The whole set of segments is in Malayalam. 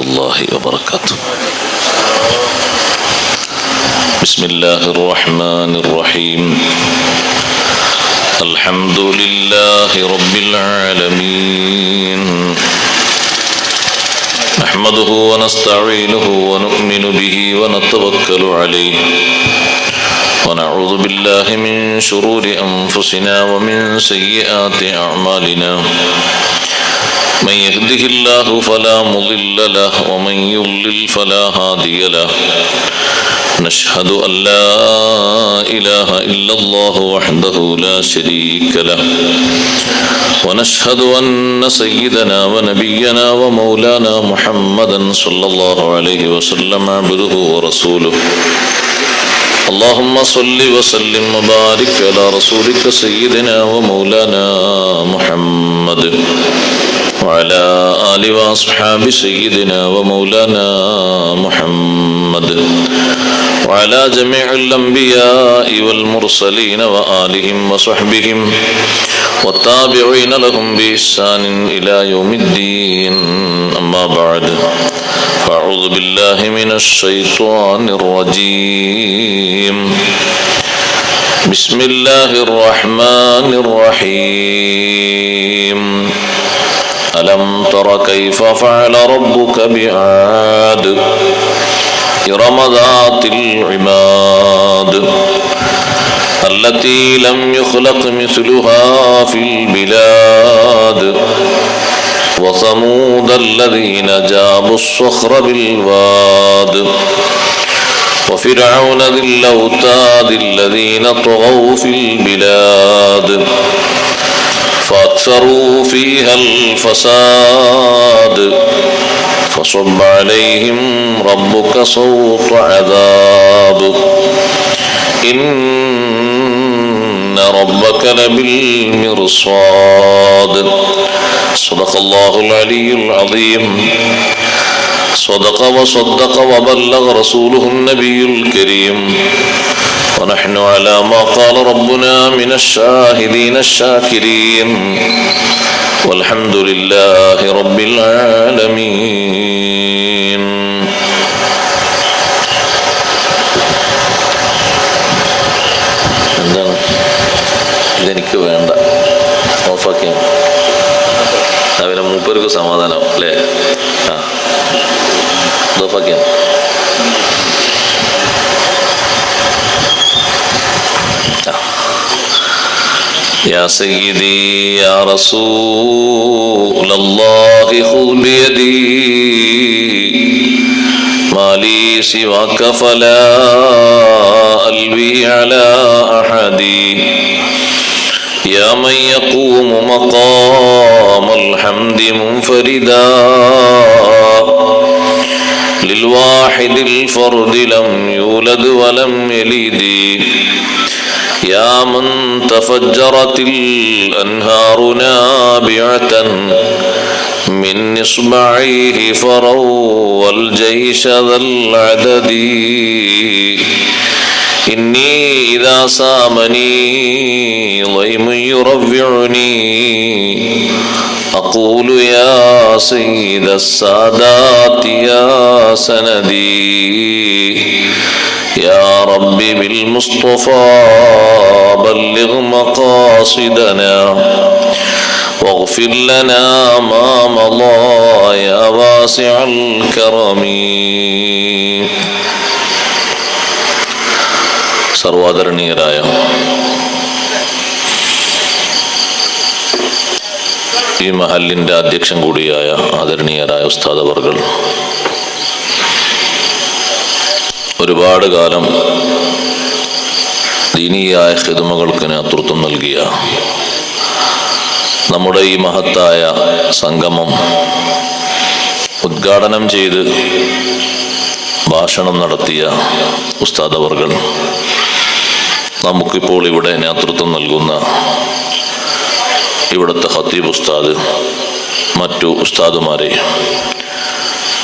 الله وبركاته. بسم الله الرحمن الرحيم. الحمد لله رب العالمين. نحمده ونستعينه ونؤمن به ونتوكل عليه ونعوذ بالله من شرور أنفسنا ومن سيئات أعمالنا. من يهده الله فلا مضل له ومن يضلل فلا هادي له. نشهد أن لا إله إلا الله وحده لا شريك له ونشهد أن سيدنا ونبينا ومولانا محمدا صلى الله عليه وسلم عبده ورسوله. اللهم صل وسلم وبارك على رسولك سيدنا ومولانا محمد وعلى آل وأصحاب سيدنا ومولانا محمد وعلى جميع الأنبياء والمرسلين وآلهم وصحبهم والتابعين لهم بإحسان إلى يوم الدين. أما بعد، فأعوذ بالله من الشيطان الرجيم. بسم الله الرحمن الرحيم. ألم تر كيف فعل ربك بعاد إرم ذات العماد التي لم يخلق مثلها في البلاد وثمود الذين جابوا الصخر بالواد وفرعون ذي الأوتاد الذين طغوا في البلاد فأكثروا فيها الفساد فصب عليهم ربك صوت عذاب إن ربك لبالمرصاد. صدق الله العلي العظيم. صدق وصدق وبلغ رسوله النبي الكريم. ونحن على ما قال ربنا من الشاهدين الشاكرين والحمد لله رب العالمين. എന്താണ് ഇതെനിക്ക് വേണ്ട, ഓഫാക്കി അവരെ മൂപ്പർക്ക് സമാധാനം അല്ലേ? ആ ഓഫാക്കിയ يا سيدي يا رسول الله خذ بيدي ما لي سواك فلا ألوي على أحد يا من يقوم مقام الحمد منفردا للواحد الفرد لم يولد ولم يلد يا من تفجرت الأنهار نابعة من إصبعيه فروا الجيش ذا العدد إني إذا سامني ضيم يرفعني أقول يا سيد السادات يا سندي يا ربي بالمصطفى بلغ مقاصدنا واغفر لنا ما مضى يا واسع الكرم. സർവാദരണീയരായ ഈ മഹല്ലിന്റെ അധ്യക്ഷൻ കൂടിയായ ആദരണീയരായ ഉസ്താദ് അവർകൾ, ഒരുപാട് കാലം ദീനീയായ ഖിദ്മകൾക്ക് നേതൃത്വം നൽകിയ നമ്മുടെ ഈ മഹത്തായ സംഗമം ഉദ്ഘാടനം ചെയ്ത് ഭാഷണം നടത്തിയ ഉസ്താദ് അവർകൾ, നമുക്കിപ്പോൾ ഇവിടെ നേതൃത്വം നൽകുന്ന ഇവിടുത്തെ ഖത്തീബ് ഉസ്താദ്, മറ്റു ഉസ്താദുമാരെ,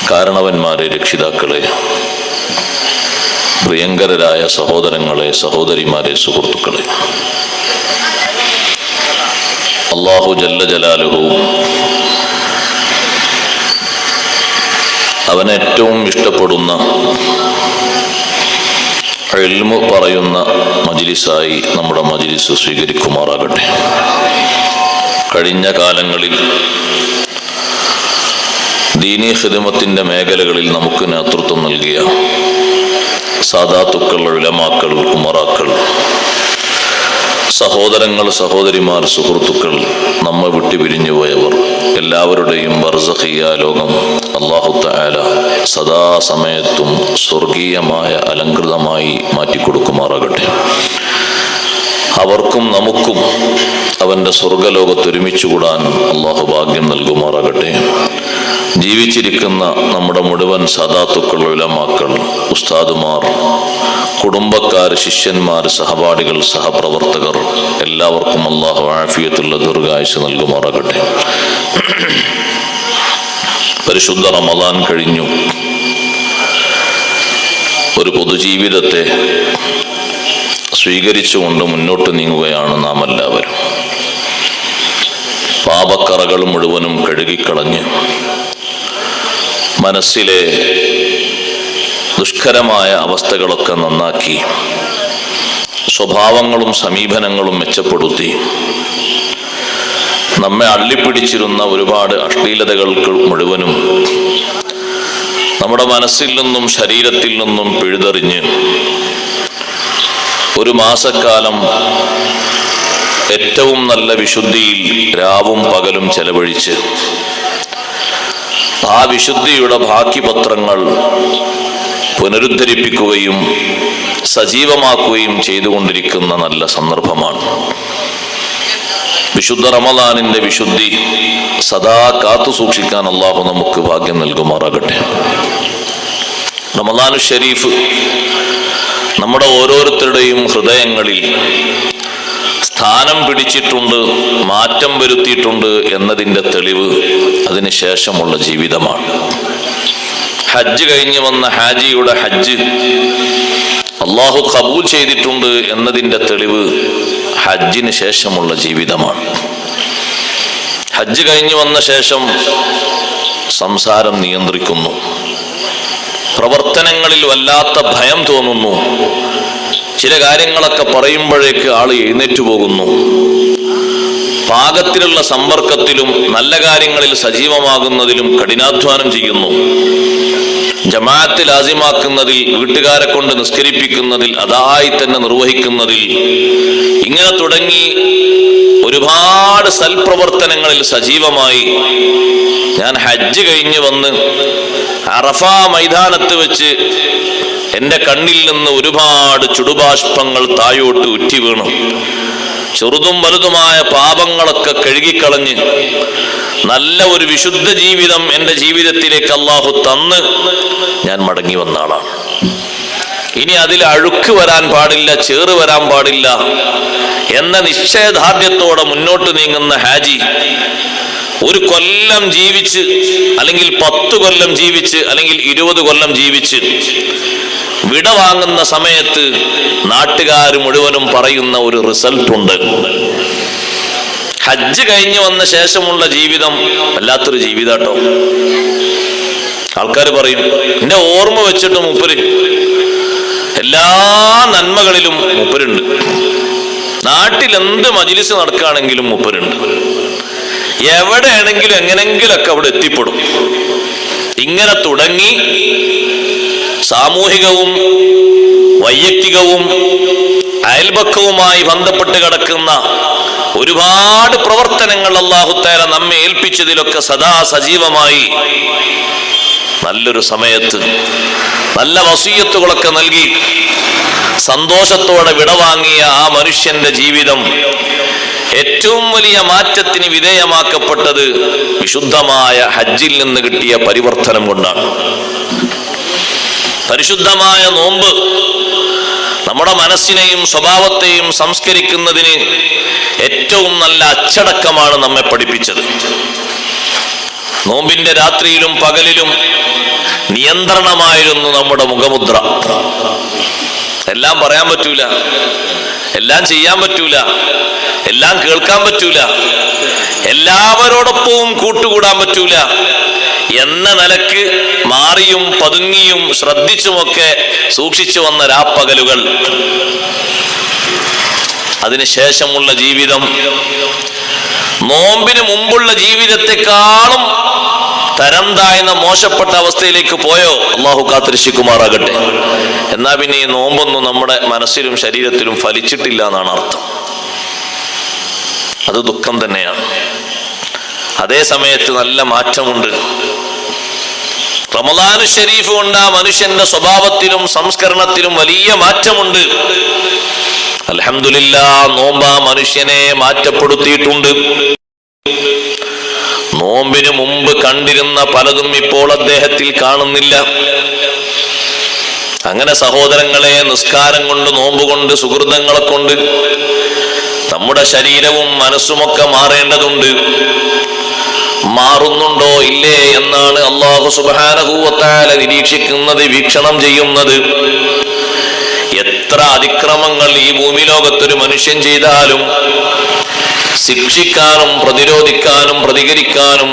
കാരണവന്മാരെ, രക്ഷിതാക്കളെ, പ്രിയങ്കരായ സഹോദരങ്ങളെ, സഹോദരിമാരെ, സുഹൃത്തുക്കളെ, അല്ലാഹു ജല്ല ജലാലുഹു അവൻ ഏറ്റവും ഇഷ്ടപ്പെടുന്ന ഇൽമു പറയുന്ന മജ്ലിസായി നമ്മുടെ മജ്ലിസ് സ്വീകരിക്കുമാറാകട്ടെ. കഴിഞ്ഞ കാലങ്ങളിൽ ദീനീ ഖിദ്മത്തിന്റെ മേഖലകളിൽ നമുക്ക് നേതൃത്വം നൽകിയ സാദാത്തുക്കൾ, ഉലമാക്കൾ, ഉമറാക്കൾ, സഹോദരങ്ങൾ, സഹോദരിമാർ, സുഹൃത്തുക്കൾ, നമ്മെ വിട്ടുപിരിഞ്ഞു പോയവർ എല്ലാവരുടെയും ബർസഖിയ ലോകം അല്ലാഹു തആല സദാസമയത്തും സ്വർഗീയമായ അലങ്കൃതമായി മാറ്റിക്കൊടുക്കുമാറാകട്ടെ. അവർക്കും നമുക്കും അവൻ്റെ സ്വർഗലോകത്ത് ഒരുമിച്ച് കൂടാൻ അള്ളാഹു ഭാഗ്യം നൽകുമാറാകട്ടെ. ജീവിച്ചിരിക്കുന്ന നമ്മുടെ മുഴുവൻ സാദാത്തുക്കൾ, ഉലമാക്കൾ, ഉസ്താദുമാർ, കുടുംബക്കാർ, ശിഷ്യന്മാർ, സഹപാഠികൾ, സഹപ്രവർത്തകർ എല്ലാവർക്കും അള്ളാഹു ആഫിയത്തുള്ള ദീർഘായുസ്സ് നൽകുമാറാകട്ടെ. പരിശുദ്ധ റമദാൻ കഴിഞ്ഞു. ഒരു പൊതുജീവിതത്തെ സ്വീകരിച്ചുകൊണ്ട് മുന്നോട്ട് നീങ്ങുകയാണ് നാം എല്ലാവരും. പാപക്കറകൾ മുഴുവനും കഴുകിക്കളഞ്ഞ് മനസ്സിലെ ദുഷ്കരമായ അവസ്ഥകളൊക്കെ നന്നാക്കി സ്വഭാവങ്ങളും സമീപനങ്ങളും മെച്ചപ്പെടുത്തി നമ്മെ അള്ളിപ്പിടിച്ചിരുന്ന ഒരുപാട് അശ്ലീലതകൾക്ക് മുഴുവനും നമ്മുടെ മനസ്സിൽ നിന്നും ശരീരത്തിൽ നിന്നും പിഴുതെറിഞ്ഞ് ഒരു മാസക്കാലം ഏറ്റവും നല്ല വിശുദ്ധിയിൽ രാവും പകലും ചെലവഴിച്ച് ആ വിശുദ്ധിയുടെ ബാക്കി പത്രങ്ങൾ പുനരുദ്ധരിപ്പിക്കുകയും സജീവമാക്കുകയും ചെയ്തുകൊണ്ടിരിക്കുന്ന നല്ല സന്ദർഭമാണ്. വിശുദ്ധ റമദാനിന്റെ വിശുദ്ധി സദാ കാത്തു സൂക്ഷിക്കാൻ അള്ളാഹു നമുക്ക് ഭാഗ്യം നൽകുമാറാകട്ടെ. റമദാനു ഷരീഫ് നമ്മുടെ ഓരോരുത്തരുടെയും ഹൃദയങ്ങളിൽ സ്ഥാനം പിടിച്ചിട്ടുണ്ട്, മാറ്റം വരുത്തിയിട്ടുണ്ട് എന്നതിൻ്റെ തെളിവ് അതിന് ശേഷമുള്ള ജീവിതമാണ്. ഹജ്ജ് കഴിഞ്ഞ് വന്ന ഹാജിയുടെ ഹജ്ജ് അള്ളാഹു ഖബൂൽ ചെയ്തിട്ടുണ്ട് എന്നതിൻ്റെ തെളിവ് ഹജ്ജിന് ശേഷമുള്ള ജീവിതമാണ്. ഹജ്ജ് കഴിഞ്ഞ് വന്ന ശേഷം സംസാരം നിയന്ത്രിക്കുന്നു, പ്രവർത്തനങ്ങളിൽ വല്ലാത്ത ഭയം തോന്നുന്നു, ചില കാര്യങ്ങളൊക്കെ പറയുമ്പോഴേക്ക് ആൾ എഴുന്നേറ്റു പോകുന്നു, പാകത്തിലുള്ള സമ്പർക്കത്തിലും നല്ല കാര്യങ്ങളിൽ സജീവമാകുന്നതിലും കഠിനാധ്വാനം ചെയ്യുന്നു, ജമാഅത്ത് ലാസിമാക്കുന്നതിൽ, വീട്ടുകാരെ കൊണ്ട് നിസ്കരിപ്പിക്കുന്നതിൽ, അതായി തന്നെ നിർവഹിക്കുന്നതിൽ, ഇങ്ങനെ തുടങ്ങി ഒരുപാട് സൽപ്രവർത്തനങ്ങളിൽ സജീവമായി ഞാൻ ഹജ്ജ് കഴിഞ്ഞ് വന്ന് അറഫ മൈതാനത്ത് വെച്ച് എൻ്റെ കണ്ണിൽ നിന്ന് ഒരുപാട് ചുടുബാഷ്പങ്ങൾ താഴോട്ട് ഉറ്റി വീണു. ചെറുതും വലുതുമായ പാപങ്ങളൊക്കെ കഴുകിക്കളഞ്ഞ് നല്ല ഒരു വിശുദ്ധ ജീവിതം എൻ്റെ ജീവിതത്തിലേക്ക് അള്ളാഹു തന്ന് ഞാൻ മടങ്ങി വന്ന ആളാണ്. ഇനി അതിൽ അഴുക്ക് വരാൻ പാടില്ല, ചേറ് വരാൻ പാടില്ല എന്ന നിശ്ചയദാർഢ്യത്തോടെ മുന്നോട്ട് നീങ്ങുന്ന ഹാജി ഒരു കൊല്ലം ജീവിച്ച്, അല്ലെങ്കിൽ 10 കൊല്ലം ജീവിച്ച്, അല്ലെങ്കിൽ 20 കൊല്ലം ജീവിച്ച് വിട വാങ്ങുന്ന സമയത്ത് നാട്ടുകാർ മുഴുവനും പറയുന്ന ഒരു റിസൾട്ട് ഉണ്ട്. ഹജ്ജ് കഴിഞ്ഞ് വന്ന ശേഷമുള്ള ജീവിതം വല്ലാത്തൊരു ജീവിതാട്ടോ. ആൾക്കാർ പറയും, എന്റെ ഓർമ്മ വെച്ചിട്ട് മൂപ്പര് എല്ലാ നന്മകളിലും മൂപ്പരുണ്ട്, നാട്ടിൽ എന്ത് മജ്‌ലിസ് നടക്കുകയാണെങ്കിലും മൂപ്പരുണ്ട്, എവിടെയാണെങ്കിലും എങ്ങനെങ്കിലൊക്കെ അവിടെ എത്തിപ്പെടും. ഇങ്ങനെ തുടങ്ങി സാമൂഹികവും വൈയക്തികവും അയൽപക്കവുമായി ബന്ധപ്പെട്ട് കിടക്കുന്ന ഒരുപാട് പ്രവർത്തനങ്ങൾ അല്ലാഹു തആല നമ്മെ ഏൽപ്പിച്ചതിലൊക്കെ സദാ സജീവമായി നല്ലൊരു സമയത്ത് നല്ല വസിയത്തുകളൊക്കെ നൽകി സന്തോഷത്തോടെ വിടവാങ്ങിയ ആ മനുഷ്യന്റെ ജീവിതം ഏറ്റവും വലിയ മാറ്റത്തിന് വിധേയമാക്കപ്പെട്ടത് വിശുദ്ധമായ ഹജ്ജിൽ നിന്ന് കിട്ടിയ പരിവർത്തനം കൊണ്ടാണ്. പരിശുദ്ധമായ നോമ്പ് നമ്മുടെ മനസ്സിനെയും സ്വഭാവത്തെയും സംസ്കരിക്കുന്നതിന് ഏറ്റവും നല്ല അച്ചടക്കമാണ് നമ്മെ പഠിപ്പിച്ചത്. നോമ്പിന്റെ രാത്രിയിലും പകലിലും നിയന്ത്രണമായിരുന്നു നമ്മുടെ മുഖമുദ്ര. എല്ലാം പറയാൻ പറ്റൂല, എല്ലാം ചെയ്യാൻ പറ്റൂല, എല്ലാം കേൾക്കാൻ പറ്റൂല, എല്ലാവരോടൊപ്പവും കൂട്ടുകൂടാൻ പറ്റൂല എന്ന നിലക്ക് മാറി മാറിയും പതുങ്ങിയും ശ്രദ്ധിച്ചുമൊക്കെ സൂക്ഷിച്ചു വന്ന രാപ്പകലുകൾ. അതിനുശേഷമുള്ള ജീവിതം നോമ്പിന് മുമ്പുള്ള ജീവിതത്തെക്കാളും തരം താഴ്ന്ന മോശപ്പെട്ട അവസ്ഥയിലേക്ക് പോയോ? അള്ളാഹു കാത്തിരക്ഷിക്കുമാറാകട്ടെ. എന്നാ പിന്നെ ഈ നോമ്പൊന്നും നമ്മുടെ മനസ്സിലും ശരീരത്തിലും ഫലിച്ചിട്ടില്ല എന്നാണ് അർത്ഥം. അത് ദുഃഖം തന്നെയാണ്. അതേ സമയത്ത് നല്ല മാറ്റമുണ്ട്. റമദാനു ശരീഫ് കൊണ്ട് ആ മനുഷ്യന്റെ സ്വഭാവത്തിലും സംസ്കരണത്തിലും വലിയ മാറ്റമുണ്ട്. അൽഹംദുലില്ലാഹ്, നോമ്പ് ആ മനുഷ്യനെ മാറ്റപ്പെടുത്തിയിട്ടുണ്ട്. നോമ്പിന് മുമ്പ് കണ്ടിരുന്ന പലതും ഇപ്പോൾ അദ്ദേഹത്തിൽ കാണുന്നില്ല. അങ്ങനെ സഹോദരങ്ങളെ, നിസ്കാരം കൊണ്ട്, നോമ്പ് കൊണ്ട്, സുഹൃതങ്ങളെ കൊണ്ട് നമ്മുടെ ശരീരവും മനസ്സുമൊക്കെ മാറേണ്ടതുണ്ട്. മാറുന്നുണ്ടോ ഇല്ലേ എന്നാണ് അല്ലാഹു സുബ്ഹാനഹു വ തആല നിരീക്ഷിക്കുന്നത്, വീക്ഷണം ചെയ്യുന്നത്. എത്ര അതിക്രമങ്ങൾ ഈ ഭൂമി ലോകത്തൊരു മനുഷ്യൻ ചെയ്താലും ശിക്ഷിക്കാനും പ്രതിരോധിക്കാനും പ്രതികരിക്കാനും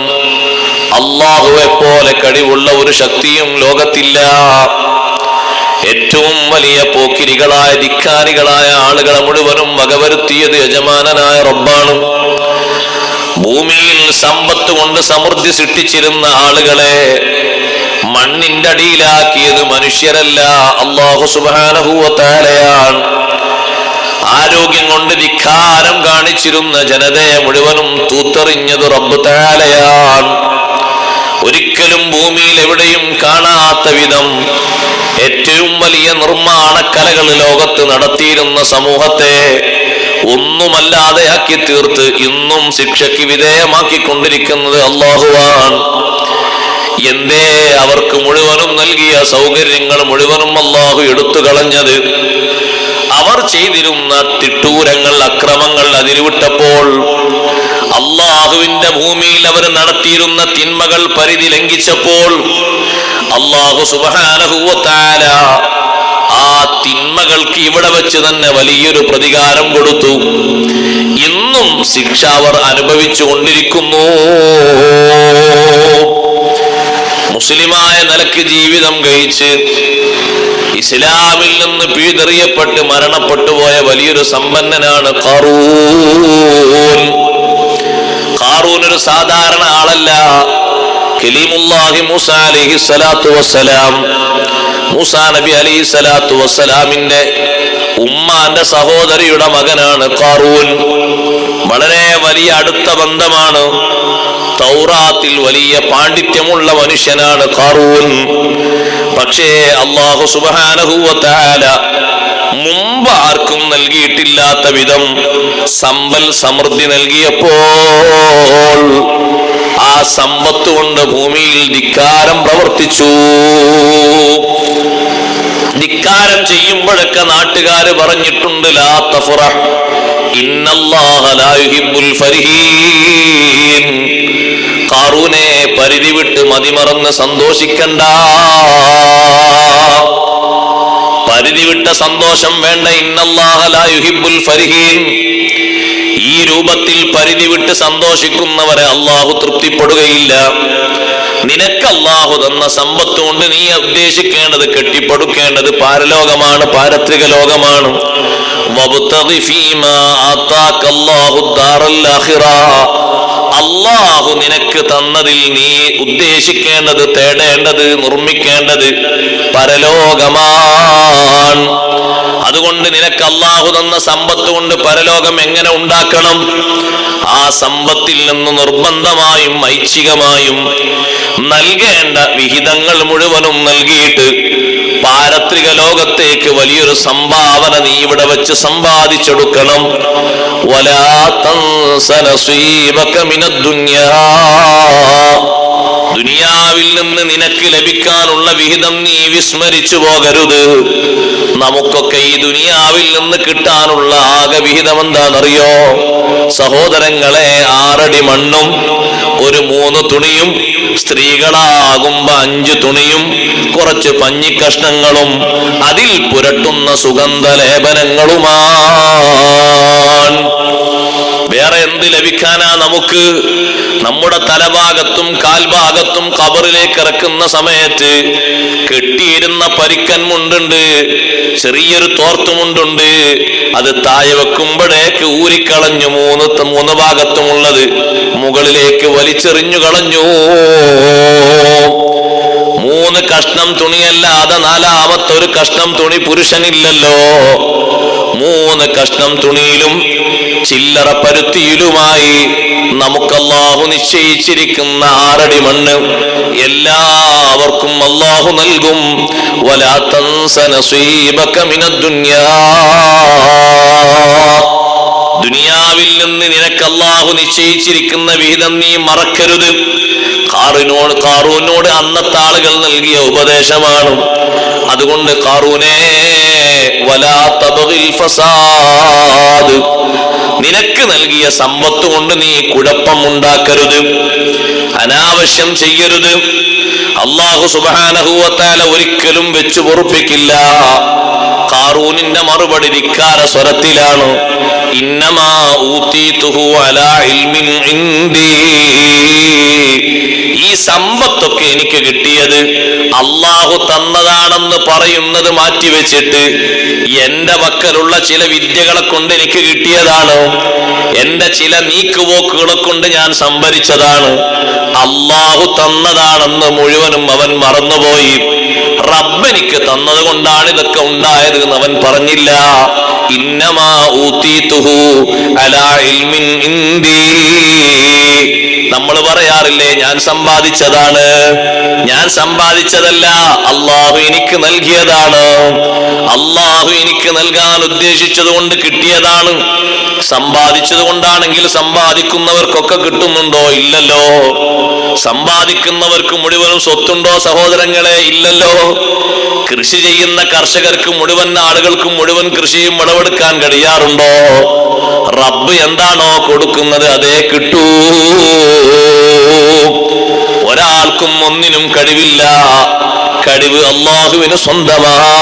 അല്ലാഹുവെ പോലെ കഴിവുള്ള ഒരു ശക്തിയും ലോകത്തില്ല. ഏറ്റവും വലിയ പോക്കിരികളായ ധിക്കാരികളായ ആളുകളെ മുഴുവനും വകവരുത്തിയത് യജമാനനായ റബ്ബാണ്. ഭൂമിയിൽ സമ്പത്ത് കൊണ്ട് സമൃദ്ധി സൃഷ്ടിച്ചിരുന്ന ആളുകളെ മണ്ണിന്റെ അടിയിലാക്കിയത് മനുഷ്യരല്ല, അല്ലാഹു സുബ്ഹാനഹു വ തആലയാണ്. ആരോഗ്യം കൊണ്ട് ധിക്കാരം കാണിച്ചിരുന്ന ജനതയെ മുഴുവനും തൂത്തെറിഞ്ഞത് റബ്ബ് തആലയാണ്. ഒരിക്കലും ഭൂമിയിൽ എവിടെയും കാണാത്ത വിധം ഏറ്റവും വലിയ നിർമ്മാണ കലകൾ ലോകത്ത് നടത്തിയിരുന്ന സമൂഹത്തെ ഒന്നുമല്ലാതെയാക്കി തീർത്ത് ഇന്നും ശിക്ഷയ്ക്ക് വിധേയമാക്കിക്കൊണ്ടിരിക്കുന്നത് അല്ലാഹുവാണ്. എന്തേ അവർക്ക് മുഴുവനും നൽകിയ സൗകര്യങ്ങൾ മുഴുവനും അല്ലാഹു എടുത്തു കളഞ്ഞത്? അവർ ചെയ്തിരുന്ന തിട്ടൂരങ്ങൾ, അക്രമങ്ങൾ അതിരുവിട്ടപ്പോൾ, അള്ളാഹുവിന്റെ ഭൂമിയിൽ അവർ നടത്തിയിരുന്ന തിന്മകൾ പരിധി ലംഘിച്ചപ്പോൾ അല്ലാഹു സുബ്ഹാനഹു വ തആല ആ തിന്മകൾക്ക് ഇവിടെ വെച്ച് തന്നെ വലിയൊരു പ്രതികാരം കൊടുത്തു. ഇന്നും ശിക്ഷ അവർ അനുഭവിച്ചു കൊണ്ടിരിക്കുന്നു. മുസ്ലിമായ നിലയ്ക്ക് ജീവിതം കഴിച്ച് ഇസ്ലാമിൽ നിന്ന് പിഴുതെറിയപ്പെട്ട് മരണപ്പെട്ടു പോയ വലിയൊരു സമ്പന്നനാണ് ഖാറൂൻ. ഖാറൂൻ ഒരു സാധാരണ ആളല്ല. കലീമുല്ലാഹി മൂസ അലൈഹി സ്വലാത്തു വസ്സലാം, മൂസാ നബി അലൈഹി സ്വലാത്തു വസ്സലാമിന്റെ ഉമ്മാന്റെ സഹോദരിയുടെ മകനാണ് ഖാറൂൻ. വളരെ വലിയ അടുത്ത ബന്ധമാണ്. തൗറാത്തിൽ വലിയ പാണ്ഡിത്യമുള്ള മനുഷ്യനാണ് ഖാറൂൻ. പക്ഷേ അല്ലാഹു സുബ്ഹാനഹു വ തആല മുമ്പ് ആർക്കും നൽകിയിട്ടില്ലാത്ത വിധം സമ്പൽ സമൃദ്ധി നൽകിയപ്പോൾ ആ സമ്പത്ത് കൊണ്ട് ഭൂമിയിൽ ധിക്കാരം പ്രവർത്തിച്ചു. ധിക്കാരം ചെയ്യുമ്പോഴൊക്കെ നാട്ടുകാര് പറഞ്ഞിട്ടുണ്ട്, ലാ തഫ്റഹ് ഇന്നല്ലാഹ ലാ യുഹിബ്ബുൽ ഫരിഹീൻ. ഖാറൂനെ, പരിധി വിട്ട് മതിമറന്ന് സന്തോഷിക്കണ്ട, പരിധി വിട്ട സന്തോഷം വേണ്ട. ഇന്നല്ലാഹ ലാ യുഹിബ്ബുൽ ഫരിഹീൻ. ഈ രൂപത്തിൽ പരിധി വിട്ട് സന്തോഷിക്കുന്നവരെ അല്ലാഹു തൃപ്തിപ്പെടുകയില്ല. നിനക്ക് അല്ലാഹു തന്ന സമ്പത്ത് കൊണ്ട് നീ ഉദ്ദേശിക്കേണ്ടത്, കെട്ടിപ്പടുക്കേണ്ടത് പാരലോകമാണ്, പാരത്രിക ലോകമാണ്. വബ്തഗി ഫീമാ ആതാക അല്ലാഹു ദാറൽ ആഖിറ. അല്ലാഹു നിനക്ക് തന്നതിൽ നീ ഉദ്ദേശിക്കേണ്ടത്, തേടേണ്ടത്, നിർമ്മിക്കേണ്ടത് പരലോകമാണ്. അതുകൊണ്ട് നിനക്ക് അല്ലാഹു തന്ന സമ്പത്ത് കൊണ്ട് പരലോകം എങ്ങനെ ഉണ്ടാക്കണം? ആ സമ്പത്തിൽ നിന്ന് നിർബന്ധമായും ഐച്ഛികമായും നൽകേണ്ട വിഹിതങ്ങൾ മുഴുവനും നൽകിയിട്ട് പാരത്രിക ലോകത്തേക്ക് വലിയൊരു സംഭാവന നീ ഇവിടെ വെച്ച് സമ്പാദിച്ചെടുക്കണം. വലാ തൻസ നസീബക മിനദ്ദുനിയാ. ദുനിയാവിൽ നിന്ന് നിനക്ക് ലഭിക്കാനുള്ള വിഹിതം നീ വിസ്മരിച്ചു പോകരുത്. നമുക്കൊക്കെ ഈ ദുനിയാവിൽ നിന്ന് കിട്ടാനുള്ള ആകെ വിഹിതം എന്താണെന്നറിയോ സഹോദരങ്ങളെ? 6 അടി മണ്ണും ഒരു 3 തുണിയും, സ്ത്രീകളാകുമ്പോ 5 തുണിയും കുറച്ച് പഞ്ഞിക്കഷ്ണങ്ങളും അതിൽ പുരട്ടുന്ന സുഗന്ധലേപനങ്ങളുമാണ്. വേറെ എന്ത് ലഭിക്കാനാ നമുക്ക്? നമ്മുടെ തലഭാഗത്തും കാൽഭാഗത്തും ഖബറിലേക്ക് ഇറക്കുന്ന സമയത്ത് കെട്ടിയിരുന്ന പരിക്കൻ മുണ്ടുണ്ട്, ചെറിയൊരു തോർത്തുമുണ്ടുണ്ട്. അത് താഴെ വെക്കുമ്പോഴേക്ക് ഊരിക്കളഞ്ഞു. മൂന്ന് ഭാഗത്തുമുള്ളത് മുകളിലേക്ക് വലിച്ചെറിഞ്ഞു കളഞ്ഞു. 3 കഷ്ണം തുണിയല്ലാതെ 4ാമത്തൊരു കഷ്ണം തുണി പുരുഷനില്ലല്ലോ. 3 കഷ്ണം തുണിയിലും ചില്ലറ പരുത്തിയിലുമായി നമുക്ക് അല്ലാഹു നിശ്ചയിച്ചിരിക്കുന്ന 6 അടി മണ്ണ് എല്ലാവർക്കും അല്ലാഹു നൽകും. വലാ തൻസ നസീബക മിനദ് ദുനിയാ, ദുനിയാവിൽ നിന്ന് നിനക്ക് അല്ലാഹു നിശ്ചയിച്ചിരിക്കുന്ന വിഹിതം നീ മറക്കരുത്. ഖാറൂനോട് അന്നത്തെ ആളുകൾ നൽകിയ ഉപദേശമാണ്. അതുകൊണ്ട് ഖാറൂനേ വലാ തബ്ഗിൽ ഫസാദ്, നിനക്ക് നൽകിയ സമ്പത്ത് കൊണ്ട് നീ കുഴപ്പം ഉണ്ടാക്കരുത്, അനാവശ്യം ചെയ്യരുത്. അല്ലാഹു സുബ്ഹാനഹു വ തആല ഒരിക്കലും വെച്ചു പൊറുപ്പിക്കില്ല. ഖാറൂനിന്റെ മറുപടി ധിക്കാര സ്വരത്തിലാണ്. ഇന്നമാ ഊതീതുഹു അലാ ഇൽമിൻ ഇൻദീ, ഈ സമ്പത്തൊക്കെ എനിക്ക് കിട്ടിയത് അല്ലാഹു തന്നതാണെന്ന് പറയുന്നത് മാറ്റിവെച്ചിട്ട് എന്റെ പക്കലുള്ള ചില വിദ്യകളെ കൊണ്ട് എനിക്ക് കിട്ടിയതാണ്. എന്റെ ചില നീക്കുപോക്കുകളെ കൊണ്ട് ഞാൻ സംഭരിച്ചതാണ്. അല്ലാഹു തന്നതാണെന്ന് മുഴുവനും അവൻ മറന്നുപോയി. റബ്ബ് എനിക്ക് തന്നത് കൊണ്ടാണ് ഇതൊക്കെ ഉണ്ടായത് എന്ന് അവൻ പറഞ്ഞില്ല. ഇന്നമാ ഊതീതുഹു അലാ ഇൽമിൻ ഇൻദീ, നമ്മൾ പറയാറില്ലേ ഞാൻ സമ്പാദിച്ചതാണ്. ഞാൻ സമ്പാദിച്ചതല്ല, അല്ലാഹു എനിക്ക് നൽകിയതാണ്. അല്ലാഹു എനിക്ക് നൽകാൻ ഉദ്ദേശിച്ചത് കൊണ്ട് കിട്ടിയതാണ്. സമ്പാദിച്ചത് കൊണ്ടാണെങ്കിൽ സമ്പാദിക്കുന്നവർക്കൊക്കെ കിട്ടുന്നുണ്ടോ? ഇല്ലല്ലോ. സമ്പാദിക്കുന്നവർക്ക് മുഴുവനും സ്വത്തുണ്ടോ സഹോദരങ്ങളെ? ഇല്ലല്ലോ. കൃഷി ചെയ്യുന്ന കർഷകർക്ക് മുഴുവൻ ആളുകൾക്ക് മുഴുവൻ കൃഷിയും വിളവെടുക്കാൻ കഴിയാറുണ്ടോ? റബ്ബ് എന്താണോ കൊടുക്കുന്നത് അതേ കിട്ടൂ. ഒരാൾക്കും ഒന്നിനും കഴിവില്ല. കഴിവ് അല്ലാഹുവിന് സ്വന്തമാണ്.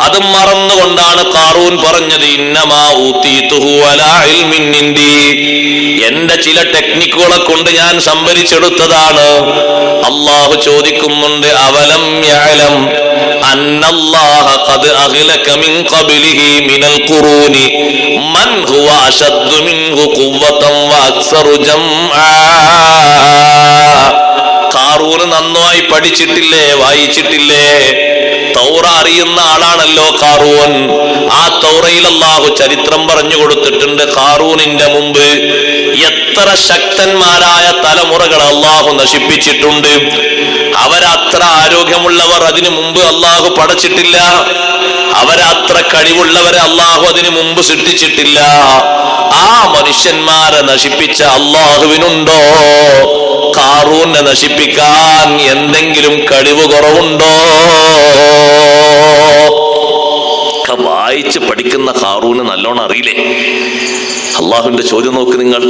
അത് മറന്നുകൊണ്ടാണ് ഖാറൂൻ പറഞ്ഞത് ഇന്നമാ ഊതീതുഹു അലാ ഇൽമിൻ ഇൻദീ, എന്റെ ചില ടെക്നിക്കുകളെ കൊണ്ട് ഞാൻ സംഭരിച്ചെടുത്തതാണ്. അല്ലാഹു ചോദിക്കുന്നുണ്ട് അവലം യഅലം അന്നല്ലാഹ ഖദ് അഗ്ലക മിൻ ഖബ്ലിഹി മിനൽ ഖുറൂനി മൻ ഹുവ അശദ്ദു മിൻഹു ഖുവ്വതൻ വ അക്സറു ജംആ. ഖാറൂന് നന്നായി പഠിച്ചിട്ടില്ലേ, വായിച്ചിട്ടില്ലേ? തൗറ അറിയുന്ന ആളാണല്ലോ ഖാറൂൻ. ആ തൗറയിൽ അല്ലാഹു ചരിത്രം പറഞ്ഞു കൊടുത്തിട്ടുണ്ട്. ഖാറൂനിന്റെ മുമ്പ് എത്ര ശക്തന്മാരായ തലമുറകൾ അല്ലാഹു നശിപ്പിച്ചിട്ടുണ്ട്. അവരത്ര ആരോഗ്യമുള്ളവർ അതിനു മുമ്പ് അല്ലാഹു പടച്ചിട്ടില്ല. അവരത്ര കഴിവുള്ളവരെ അല്ലാഹു അതിനു മുമ്പ് സൃഷ്ടിച്ചിട്ടില്ല. ആ മനുഷ്യന്മാരെ നശിപ്പിച്ച അല്ലാഹുവിനുണ്ടോ ഖാറൂനെ നശിപ്പിക്കാൻ എന്തെങ്കിലും കഴിവ് കുറവുണ്ടോ? വായിച്ച് പഠിക്കുന്ന ഖാറൂന് നല്ലോണം അറിയില്ലേ? അള്ളാഹുവിന്റെ ചോദ്യം നോക്ക് നിങ്ങൾ.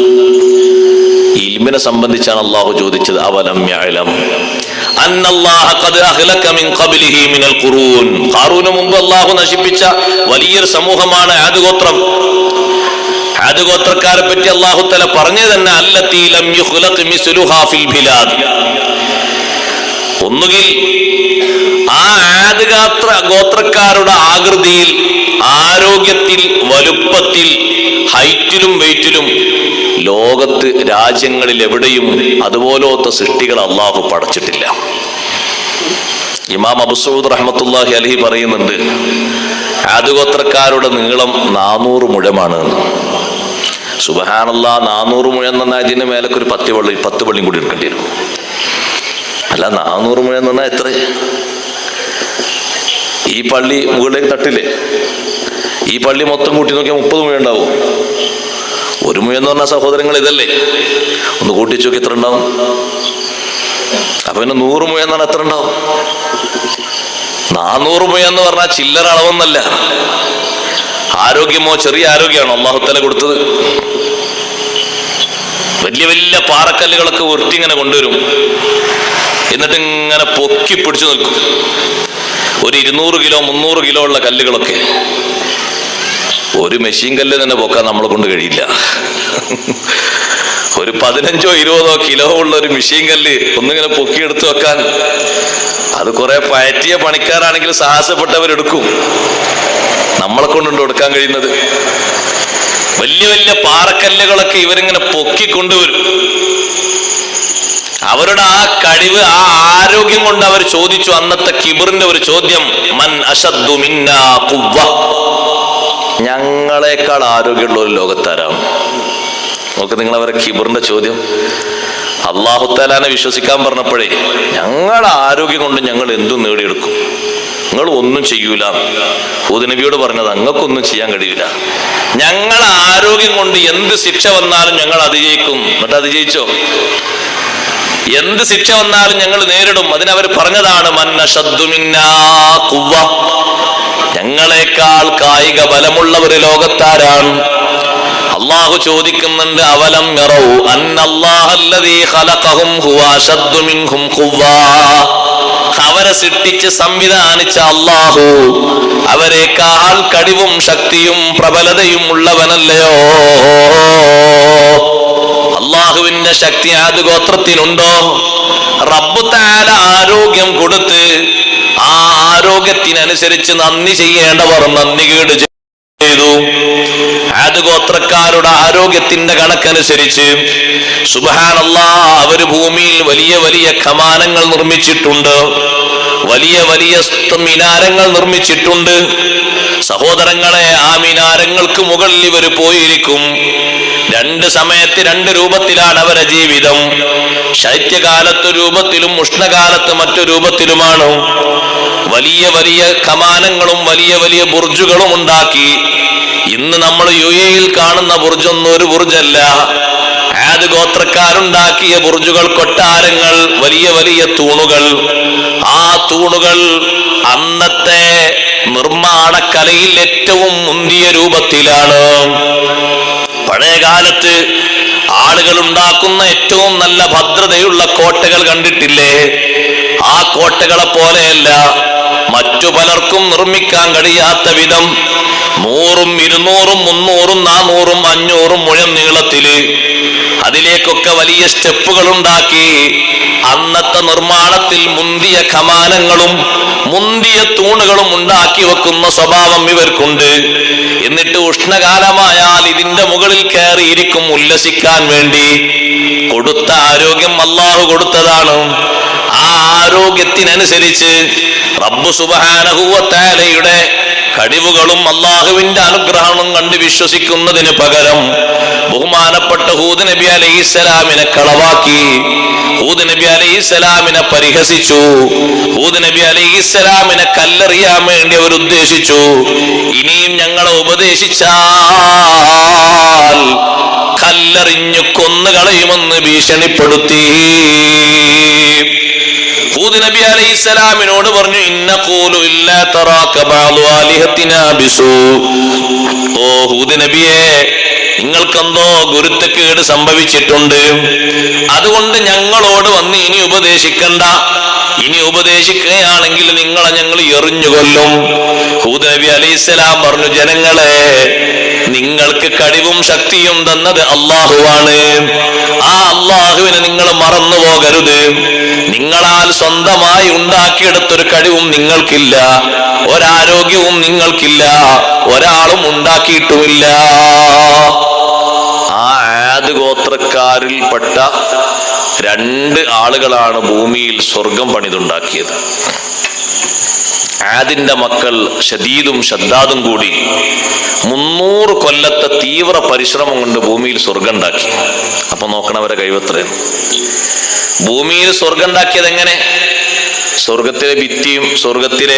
ഇൽമിനെ സംബന്ധിച്ചാണ് അള്ളാഹു ചോദിച്ചത്. അവലം യഅലം അന്നല്ലാഹ ഖദ് അഹ്ലക മിൻ ഖബ്ലിഹി മിനൽ ഖുറൂൻ. ഖാറൂന് മുമ്പ് അള്ളാഹു നശിപ്പിച്ച വലിയൊരു സമൂഹമാണ് ആദ് ഗോത്രം. ആദ് ഗോത്രക്കാരെ പറ്റി അല്ലാഹു തആല പറഞ്ഞു തന്നെ അല്ലതീ ലം യുഖ്ലഖ് മിസ്ലുഹാ ഫിൽ ബിലാദ്. ഒന്നുകിൽ ആ ആദ് ഗോത്രക്കാരുടെ ആകൃതിയിൽ, ആരോഗ്യത്തിൽ, വലുപ്പത്തിൽ, ഹൈറ്റിലും വെയിറ്റിലും ലോകത്ത് രാജ്യങ്ങളിൽ എവിടെയും അതുപോലത്തെ സൃഷ്ടികൾ അല്ലാഹു പടച്ചിട്ടില്ല. ഇമാം അബൂ സഊദ് റഹ്മത്തുള്ളാഹി അലൈഹി പറയുന്നുണ്ട് ആദ് ഗോത്രക്കാരുടെ നീളം 400 മുഴമാണ്. സുബ്ഹാനല്ലാഹ്, 400 മുഴം എന്ന് പറഞ്ഞാൽ ഇതിന് മേലൊക്കെ ഒരു 10 പള്ളിയും കൂടി എടുക്കേണ്ടി വരും. അല്ല, 400 മുഴം എന്ന് പറഞ്ഞാൽ എത്ര? ഈ പള്ളി മുകളിലേക്ക് തട്ടില്ലേ? ഈ പള്ളി മൊത്തം കൂട്ടി നോക്കിയാൽ 30 മുഴം ഉണ്ടാവും. 1 മുഴം എന്ന് പറഞ്ഞാൽ സഹോദരങ്ങൾ ഇതല്ലേ? ഒന്ന് കൂട്ടിച്ചു നോക്കി എത്ര ഉണ്ടാവും? അപ്പൊ പിന്നെ 100 മുഴം എന്ന് പറഞ്ഞാൽ എത്ര ഉണ്ടാവും? 400 മുഴം എന്ന് പറഞ്ഞാൽ ചില്ലറ അളവൊന്നല്ല. ആരോഗ്യമോ ചെറിയ ആരോഗ്യമാണോ അല്ലാഹു തആല കൊടുത്തത്? വലിയ വലിയ പാറക്കല്ലുകളൊക്കെ ഉരുട്ടി ഇങ്ങനെ കൊണ്ടുവരും. എന്നിട്ട് ഇങ്ങനെ പൊക്കി പിടിച്ചു നിൽക്കും. ഒരു 200 കിലോ 300 കിലോ ഉള്ള കല്ലുകളൊക്കെ ഒരു മെഷീൻ കല്ല് തന്നെ പൊക്കാൻ നമ്മളെ കൊണ്ട് കഴിയില്ല. ഒരു 15-20 കിലോ ഉള്ള ഒരു മെഷീൻ കല്ല് ഒന്നിങ്ങനെ പൊക്കിയെടുത്ത് വെക്കാൻ അത് കുറെ പയറ്റിയ പണിക്കാരാണെങ്കിൽ സാഹസപ്പെട്ടവരെടുക്കും. നമ്മളെ കൊണ്ടുണ്ട് എടുക്കാൻ കഴിയുന്നത്? വലിയ വലിയ പാറക്കല്ലുകളൊക്കെ ഇവരിങ്ങനെ പൊക്കിക്കൊണ്ടുവരും. അവരുടെ ആ കഴിവ്, ആ ആരോഗ്യം കൊണ്ട് അവർ ചോദിച്ചു അന്നത്തെ കിബറിന്റെ ഒരു ചോദ്യം, മൻ അശദ്ദു മിന്നാ ഖുവ്വ, ഞങ്ങളെക്കാൾ ആരോഗ്യമുള്ള ഒരു ലോകത്താരാണ്? നോക്ക് നിങ്ങൾ അവരെ കിബറിന്റെ ചോദ്യം. അല്ലാഹു തആലാനെ വിശ്വസിക്കാൻ പറഞ്ഞപ്പോഴേ ഞങ്ങളുടെ ആരോഗ്യം കൊണ്ട് ഞങ്ങൾ എന്തും നേടിയെടുക്കും, നിങ്ങൾ ഒന്നും ചെയ്യൂല. ഹൂദ് നബിയോട് പറഞ്ഞത് അങ്ങക്കൊന്നും ചെയ്യാൻ കഴിയില്ല, ഞങ്ങളെ ആരോഗ്യം കൊണ്ട് എന്ത് ശിക്ഷ വന്നാലും ഞങ്ങൾ അതിജയിക്കും. എന്നിട്ട് അതിജയിച്ചോ? എന്ത് ശിക്ഷ വന്നാലും ഞങ്ങൾ നേരിടും. അതിനവർ പറഞ്ഞതാണ് മൻ അശദ്ദു മിന്നാ ഖുവ്വ, ഞങ്ങളെക്കാൾ കായിക ബലമുള്ള ഒരു ലോകത്താരാണ്? അല്ലാഹു ചോദിക്കുന്നുണ്ട്, അവലം യറൗ അന്നല്ലാഹല്ലദീ ഖലഖഹും ഹുവ അശദ്ദു മിൻഹും ഖുവ്വ, അവരെ സൃഷ്ടിച്ച് സംവിധാനിച്ച അല്ലാഹു അവരെക്കാൾ കഴിവും ശക്തിയും പ്രബലതയും ഉള്ളവനല്ലയോ? അല്ലാഹുവിന്റെ ശക്തി ആദ് ഗോത്രത്തിനുണ്ടോ? റബ്ബ് തആല ആരോഗ്യം കൊടുത്ത് ആ ആരോഗ്യത്തിനനുസരിച്ച് നന്ദി ചെയ്യേണ്ടവർ നന്ദി കേട് ചെയ്തു. ആദ് ഗോത്രക്കാരുടെ ആരോഗ്യത്തിന്റെ കണക്കനുസരിച്ച് സുബ്ഹാനല്ലാഹ് അവര് ഭൂമിയിൽ വലിയ വലിയ കമാനങ്ങൾ നിർമ്മിച്ചിട്ടുണ്ട്, വലിയ വലിയ മിനാരങ്ങൾ നിർമ്മിച്ചിട്ടുണ്ട്. സഹോദരങ്ങളെ, ആ മിനാരങ്ങൾക്ക് മുകളിൽ ഇവർ പോയിരിക്കും. 2 സമയത്ത് 2 രൂപത്തിലാണ് അവരുടെ ജീവിതം. ശൈത്യകാലത്ത് രൂപത്തിലും ഉഷ്ണകാലത്ത് മറ്റു രൂപത്തിലുമാണ്. വലിയ വലിയ കമാനങ്ങളും വലിയ വലിയ ബുർജുകളും ഉണ്ടാക്കി. ഇന്ന് നമ്മൾ UAE കാണുന്ന ബുർജൊന്നും ഒരു ബുർജല്ല. ആദ് ഗോത്രക്കാരുണ്ടാക്കിയ ബുർജുകൾ, കൊട്ടാരങ്ങൾ, വലിയ വലിയ തൂണുകൾ. ആ തൂണുകൾ അന്നത്തെ നിർമ്മാണക്കലയിൽ ഏറ്റവും മുന്തിയ രൂപത്തിലാണ്. പഴയ കാലത്ത് ആളുകൾ ഉണ്ടാക്കുന്ന ഏറ്റവും നല്ല ഭദ്രതയുള്ള കോട്ടകൾ കണ്ടിട്ടില്ലേ? ആ കോട്ടകളെ പോലെയല്ല, മറ്റു പലർക്കും നിർമ്മിക്കാൻ കഴിയാത്ത വിധം 100, 200, 300, 400, 500 മുഴം നീളത്തില് അതിലേക്കൊക്കെ വലിയ സ്റ്റെപ്പുകൾ ഉണ്ടാക്കി അന്നത്തെ നിർമ്മാണത്തിൽ മുന്തിയ കമാനങ്ങളും മുന്തിയ തൂണുകളും ഉണ്ടാക്കി വെക്കുന്ന സ്വഭാവം ഇവർക്കുണ്ട്. എന്നിട്ട് ഉഷ്ണകാലമായാൽ ഇതിന്റെ മുകളിൽ കയറിയിരിക്കും ഉല്ലസിക്കാൻ വേണ്ടി. കൊടുത്ത ആരോഗ്യം അല്ലാഹു കൊടുത്തതാണ്. ആ ആരോഗ്യത്തിനനുസരിച്ച് റബ്ബ് സുബ്ഹാനഹു വ തആലയുടെ കഴിവുകളും അല്ലാഹുവിന്റെ അനുഗ്രഹവും കണ്ട് വിശ്വസിക്കുന്നതിന് പകരം ബഹുമാനപ്പെട്ട ഹൂദ് നബി അലൈഹിസ്സലാമിനെ കളവാക്കി, ഹൂദ് നബി അലൈഹിസ്സലാമിനെ പരിഹസിച്ചു, ഹൂദ് നബി അലൈഹിസ്സലാമിനെ കല്ലെറിയാൻ വേണ്ടി അവർ ഉദ്ദേശിച്ചു. ഇനിയും ഞങ്ങളെ ഉപദേശിച്ചാൽ കല്ലെറിഞ്ഞു കൊന്നുകളയുമെന്ന് ഭീഷണിപ്പെടുത്തി. ഹൂദ് നബി അലൈഹിസ്സലാമിനോട് പറഞ്ഞു, ഇന്നഖൂലു ഇല്ലാ തറാക ബഅദു ആലിഹത്തിനാ ബിസൂ. ഓ ഹൂദ് നബിയെ, നിങ്ങൾക്കെന്തോ ഗുരുത്തക്കേട് സംഭവിച്ചിട്ടുണ്ട്, അതുകൊണ്ട് ഞങ്ങളോട് വന്ന് ഇനി ഉപദേശിക്കണ്ട. ഇനി ഉപദേശിക്കുകയാണെങ്കിൽ നിങ്ങളെ ഞങ്ങൾ എറിഞ്ഞുകൊല്ലും. ഹൂദ് നബി അലൈഹിസ്സലാം പറഞ്ഞു, ജനങ്ങളെ, നിങ്ങൾക്ക് കഴിവും ശക്തിയും തന്നത് അല്ലാഹുവാണ്. ആ അല്ലാഹുവിനെ നിങ്ങൾ മറന്നു പോകരുത്. നിങ്ങളാൽ സ്വന്തമായി ഉണ്ടാക്കിയെടുത്തൊരു കഴിവും നിങ്ങൾക്കില്ല, ഒരാരോഗ്യവും നിങ്ങൾക്കില്ല, ഒരാളും ഉണ്ടാക്കിയിട്ടുമില്ല. ആ ആദ് ഗോത്രക്കാരിൽപ്പെട്ട 2 ആളുകളാണ് ഭൂമിയിൽ സ്വർഗം പണിതുണ്ടാക്കിയത്. ആദിന്റെ മക്കൾ ഷദീദും ഷദ്ദാദും കൂടി 300 കൊല്ലത്തെ തീവ്ര പരിശ്രമം കൊണ്ട് ഭൂമിയിൽ സ്വർഗം ഉണ്ടാക്കി. അപ്പൊ നോക്കണവരെ കഴിവത്രയാണ്. ഭൂമിയിൽ സ്വർഗം ഉണ്ടാക്കിയത് എങ്ങനെ? സ്വർഗത്തിലെ ഭിത്തിയും സ്വർഗത്തിലെ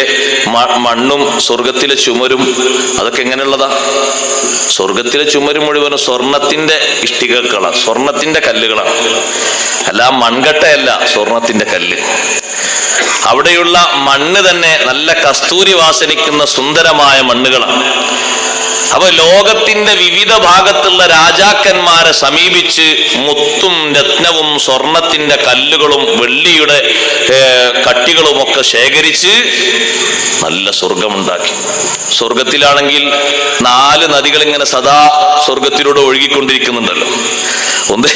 മണ്ണും സ്വർഗത്തിലെ ചുമരും അതൊക്കെ എങ്ങനെയുള്ളതാ? സ്വർഗത്തിലെ ചുമരും മുഴുവനും സ്വർണത്തിന്റെ ഇഷ്ടികകളാണ്, സ്വർണത്തിന്റെ കല്ലുകളാണ്. അല്ല മൺകട്ടയല്ല, സ്വർണത്തിന്റെ കല്ല്. അവിടെയുള്ള മണ്ണ് തന്നെ നല്ല കസ്തൂരി വാസനിക്കുന്ന സുന്ദരമായ മണ്ണുകളാണ്. അപ്പൊ ലോകത്തിന്റെ വിവിധ ഭാഗത്തുള്ള രാജാക്കന്മാരെ സമീപിച്ച് മുത്തും രത്നവും സ്വർണത്തിന്റെ കല്ലുകളും വെള്ളിയുടെ കട്ടി കുട്ടികളും ഒക്കെ ശേഖരിച്ച് നല്ല സ്വർഗമുണ്ടാക്കി. സ്വർഗത്തിലാണെങ്കിൽ 4 നദികൾ ഇങ്ങനെ സദാ സ്വർഗത്തിലൂടെ ഒഴുകിക്കൊണ്ടിരിക്കുന്നുണ്ടല്ലോ. ഒന്ന്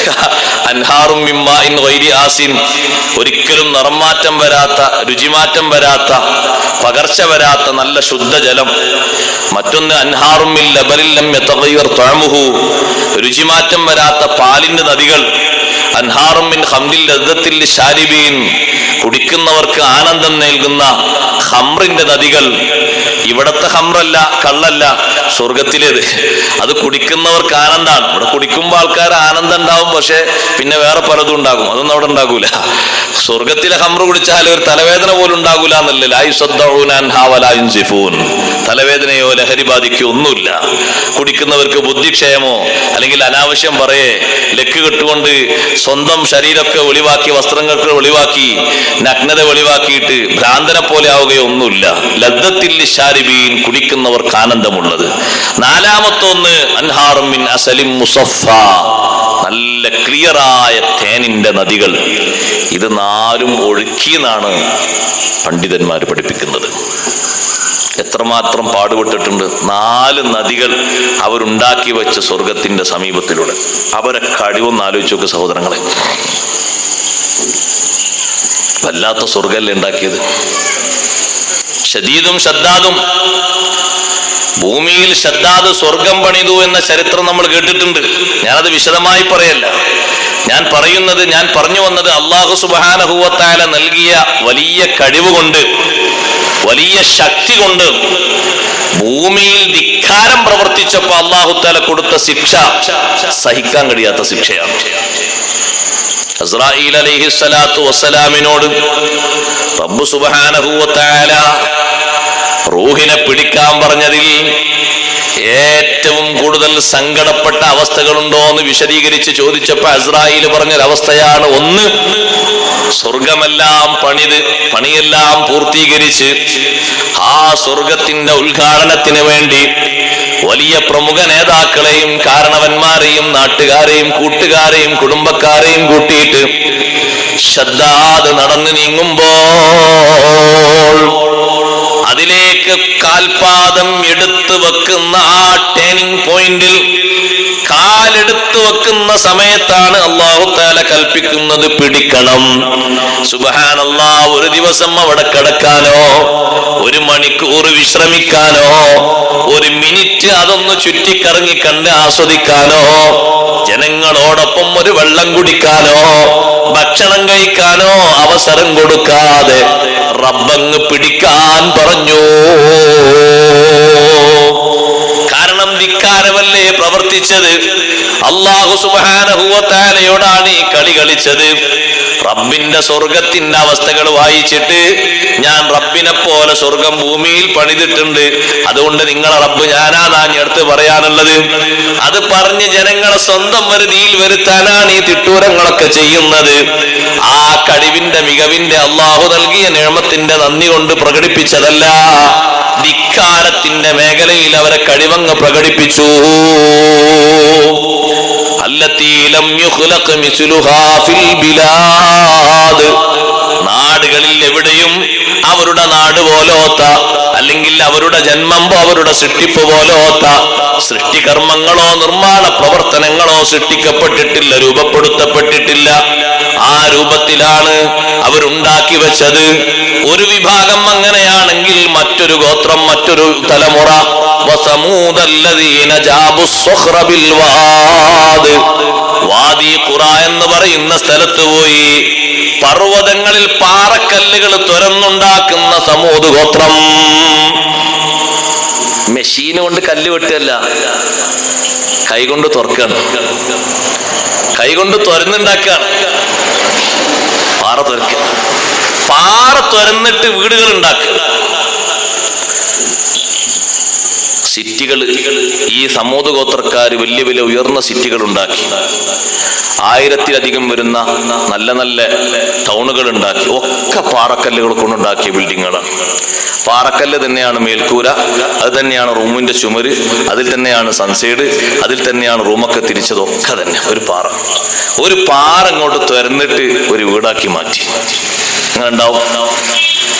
അൻഹാറും മിമ്മാഇൻ ഗൈരി ആസിൻ, ഒരിക്കലും നിറം മാറ്റം വരാത്ത, രുചിമാറ്റം വരാത്ത, പകർച്ച വരാത്ത നല്ല ശുദ്ധജലം. മറ്റൊന്ന് അൻഹാറും മിൻ ലബനിൻ ലം യതഗയ്യർ തഅമുഹു, രുചിമാറ്റം വരാത്ത പാലിന്റെ നദികൾ. അൻഹാറും മിൻ ഖംറിൽ ലദ്ദത്തിൽ ലിശാരിബീൻ, കുടിക്കുന്നവർക്ക് ആനന്ദം നൽകുന്ന ഖംറിന്റെ നദികൾ. ഇവിടത്തെ ഖംറല്ല, കള്ളല്ല, സ്വർഗത്തിലേത്. അത് കുടിക്കുന്നവർക്ക് ആനന്ദമാണ്. ഇവിടെ കുടിക്കുമ്പോൾ ആൾക്കാർ ആനന്ദം ഉണ്ടാവും, പക്ഷെ പിന്നെ വേറെ പലതും ഉണ്ടാകും. അതൊന്നും അവിടെ ഉണ്ടാകൂല. സ്വർഗത്തിലെ ഖംറ് കുടിച്ചാൽ ഒരു തലവേദന പോലും ഉണ്ടാകൂല എന്നല്ലേ. ലാ യുസദ്ദഊന അൻഹാ വലാ യുൻസിഫൂൻ, തലവേദനയോ ലഹരി ബാധിക്കോ ഒന്നുമില്ല. കുടിക്കുന്നവർക്ക് ബുദ്ധിക്ഷയമോ അല്ലെങ്കിൽ അനാവശ്യം പറയേ ലക്ക് കെട്ടുകൊണ്ട് സ്വന്തം ശരീരമൊക്കെ ഒളിവാക്കി, വസ്ത്രങ്ങൾക്ക് ഒളിവാക്കി, നഗ്നത ഒളിവാക്കിയിട്ട് ഭ്രാന്തനെ പോലെ ആവുകയോ ഒന്നുമില്ല. ലദ്ദത്തിൽ ലിശാരിബീൻ, കുടിക്കുന്നവർക്ക് ആനന്ദമുള്ളത്. 4-മത്തൊന്ന് അൻഹാറും മിൻ അസലിം മുസഫ, നല്ല ക്ലിയറായ തേനിന്റെ നദികൾ. ഇത് 4ഉം ഒഴുക്കിയെന്നാണ് പണ്ഡിതന്മാർ പഠിപ്പിക്കുന്നത്. എത്രമാത്രം പാടുപെട്ടിട്ടുണ്ട്. 4 നദികൾ അവരുണ്ടാക്കി വെച്ച സ്വർഗത്തിന്റെ സമീപത്തിലൂടെ. അവരെ കഴിവൊന്ന് ആലോചിച്ച് നോക്ക് സഹോദരങ്ങളെ. വല്ലാത്ത സ്വർഗല്ലേ ഉണ്ടാക്കിയത്. ഷദീദും ഷദ്ദാദും, ഭൂമിയിൽ ഷദ്ദാദ് സ്വർഗം പണിതു എന്ന ചരിത്രം നമ്മൾ കേട്ടിട്ടുണ്ട്. ഞാനത് വിശദമായി പറയല്ല. ഞാൻ പറഞ്ഞു വന്നത് അല്ലാഹു സുബ്ഹാനഹു വ തആല നൽകിയ വലിയ കഴിവ് കൊണ്ട്, വലിയ ശക്തി കൊണ്ട് ഭൂമിയിൽ ധിക്കാരം പ്രവർത്തിച്ചപ്പോൾ അല്ലാഹു തആല കൊടുത്ത ശിക്ഷ സഹിക്കാൻ കഴിയാത്ത ശിക്ഷയാണ്. അസ്രായീൽ അലൈഹിസ്സലാത്തു വസ്സലാമിനോട് റബ്ബ് സുബ്ഹാനഹു വ തആല റൂഹിനെ പിടിക്കാൻ പറഞ്ഞതിൽ ഏറ്റവും കൂടുതൽ സങ്കടപ്പെട്ട അവസ്ഥകളുണ്ടോ എന്ന് വിശദീകരിച്ച് ചോദിച്ചപ്പോ അസ്രായീൽ പറഞ്ഞൊരവസ്ഥയാണ്. ഒന്ന്, സ്വർഗമെല്ലാം പണിയെല്ലാം പൂർത്തീകരിച്ച് ആ സ്വർഗത്തിന്റെ ഉദ്ഘാടനത്തിന് വേണ്ടി വലിയ പ്രമുഖ നേതാക്കളെയും കാരണവന്മാരെയും നാട്ടുകാരെയും കൂട്ടുകാരെയും കുടുംബക്കാരെയും കൂട്ടിയിട്ട് ശദ്ദാദ് നടന്നു നീങ്ങുമ്പോൾ അതിലേക്ക് കാൽപാദം എടുത്തു വെക്കുന്ന ആ ടേണിംഗ് പോയിന്റിൽ കാലെടുത്തു വെക്കുന്ന സമയത്താണ് അല്ലാഹു തആല കൽപ്പിക്കുന്നത് പിടിക്കണം. സുബ്ഹാനല്ലാഹ്, ഒരു ദിവസം അവിടെ കിടക്കാനോ, 1 മണിക്കൂർ വിശ്രമിക്കാനോ, 1 മിനിറ്റ് അതൊന്ന് ചുറ്റിക്കറങ്ങി കണ്ട് ആസ്വദിക്കാനോ, ജനങ്ങളോടൊപ്പം ഒരു വെള്ളം കുടിക്കാനോ, ഭക്ഷണം കഴിക്കാനോ അവസരം കൊടുക്കാതെ റബ്ബങ്ങ് പിടിക്കാൻ പറഞ്ഞു. കാരണം ധിക്കാരമല്ലേ പ്രവർത്തിച്ചത്. അല്ലാഹു സുബ്ഹാനഹു വ തആലയോടാണ് ഈ കളി കളിച്ചത്. റബ്ബിന്റെ സ്വർഗത്തിന്റെ അവസ്ഥകൾ വായിച്ചിട്ട് ഞാൻ റബ്ബിനെ പോലെ സ്വർഗം ഭൂമിയിൽ പണിതിട്ടുണ്ട്, അതുകൊണ്ട് നിങ്ങളെ റബ്ബ് ഞാനാണ് എടുത്ത് പറയാനുള്ളത്. അത് പറഞ്ഞ് ജനങ്ങളെ സ്വന്തം വരുതിയിൽ വരുത്താനാണ് ഈ തിട്ടൂരങ്ങളൊക്കെ ചെയ്യുന്നത്. ആ കഴിവിന്റെ മികവിന്റെ അല്ലാഹു നൽകിയ നിഅമത്തിന്റെ നന്ദി കൊണ്ട് പ്രകടിപ്പിച്ചതല്ല, ധിക്കാരത്തിന്റെ മേഖലയിൽ അവരെ കഴിവങ്ങ് പ്രകടിപ്പിച്ചു. അല്ലതീ ലം യുഖ്ലഖ് മിസ്ലുഹാ ഫിൽ ബിലാദ്, നാടുകളിൽ എവിടെയും അവരുടെ നാട് പോലോത്ത, അല്ലെങ്കിൽ അവരുടെ ജന്മം, അവരുടെ സൃഷ്ടിപ്പ് പോലോത്ത സൃഷ്ടികർമ്മങ്ങളോ നിർമ്മാണ പ്രവർത്തനങ്ങളോ സൃഷ്ടിക്കപ്പെട്ടിട്ടില്ല, രൂപപ്പെടുത്തപ്പെട്ടിട്ടില്ല. ആ രൂപത്തിലാണ് അവരുണ്ടാക്കി വെച്ചത്. ഒരു വിഭാഗം അങ്ങനെയാണെങ്കിൽ മറ്റൊരു ഗോത്രം, മറ്റൊരു തലമുറ വാദി ഖുറ എന്ന് പറയുന്ന സ്ഥലത്ത് പോയി പർവ്വതങ്ങളിൽ പാറക്കല്ലുകൾ തുരന്നുണ്ടാക്കുന്ന സമൂദ് ഗോത്രം. മെഷീൻ കൊണ്ട് കല്ല് വെട്ടല്ല, കൈകൊണ്ട് തുറക്കാണ്, കൈകൊണ്ട് തുരന്നുണ്ടാക്കാണ്. പാറ തുരക്കുക, പാറ തുരന്നിട്ട് വീടുകൾ ഉണ്ടാക്കുക. സിറ്റികൾ, ഈ സമൂദ് ഗോത്രക്കാർ വലിയ വലിയ ഉയർന്ന സിറ്റികൾ ഉണ്ടാക്കി, 1000-ലധികം വരുന്ന നല്ല നല്ല ടൗണുകൾ ഉണ്ടാക്കി. ഒക്കെ പാറക്കല്ലുകൾ കൊണ്ടുണ്ടാക്കിയ ബിൽഡിങ്ങുകളാണ്. പാറക്കല്ല് തന്നെയാണ് മേൽക്കൂര, അത് തന്നെയാണ് റൂമിന്റെ ചുമര്, അതിൽ തന്നെയാണ് സൺസൈഡ്, അതിൽ തന്നെയാണ് റൂമൊക്കെ തിരിച്ചതൊക്കെ തന്നെ. ഒരു പാറ ഇങ്ങോട്ട് തുരന്നിട്ട് ഒരു വീടാക്കി മാറ്റി. അങ്ങനെ ഉണ്ടാവും.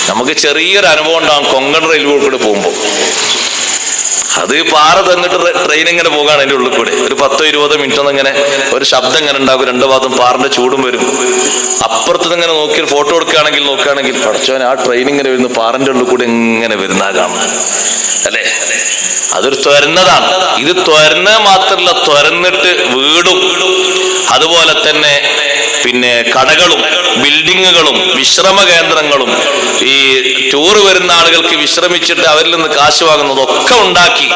നമുക്ക് ചെറിയൊരു അനുഭവം ഉണ്ടാവും കൊങ്കൺ റെയിൽവേ കൂടെ പോകുമ്പോൾ. അത് പാറ തന്നിട്ട് ട്രെയിൻ ഇങ്ങനെ പോകാണ് അതിന്റെ ഉള്ളിൽ കൂടെ. ഒരു 10-20 മിനിറ്റ് ഒന്നും ഇങ്ങനെ ഒരു ശബ്ദം ഇങ്ങനെ ഉണ്ടാകും. രണ്ടു ഭാഗത്തും പാറിന്റെ ചൂടും വരും. അപ്പുറത്ത് ഇങ്ങനെ നോക്കി ഫോട്ടോ നോക്കുകയാണെങ്കിൽ പഠിച്ചവൻ ആ ട്രെയിൻ ഇങ്ങനെ വരുന്നു, പാറിന്റെ ഉള്ളിൽ കൂടെ ഇങ്ങനെ വരുന്ന കാണാം അല്ലേ. അതൊരു തുരന്നതാണ്. ഇത് തുരന്ന മാത്രമല്ല, തുരന്നിട്ട് വീടും അതുപോലെ തന്നെ പിന്നെ കടകളും ബിൽഡിങ്ങുകളും വിശ്രമ കേന്ദ്രങ്ങളും ഈ ടൂർ വരുന്ന ആളുകൾക്ക് വിശ്രമിച്ചിട്ട് അവരിൽ നിന്ന് കാശ് വാങ്ങുന്നതൊക്കെ ഉണ്ടാക്കി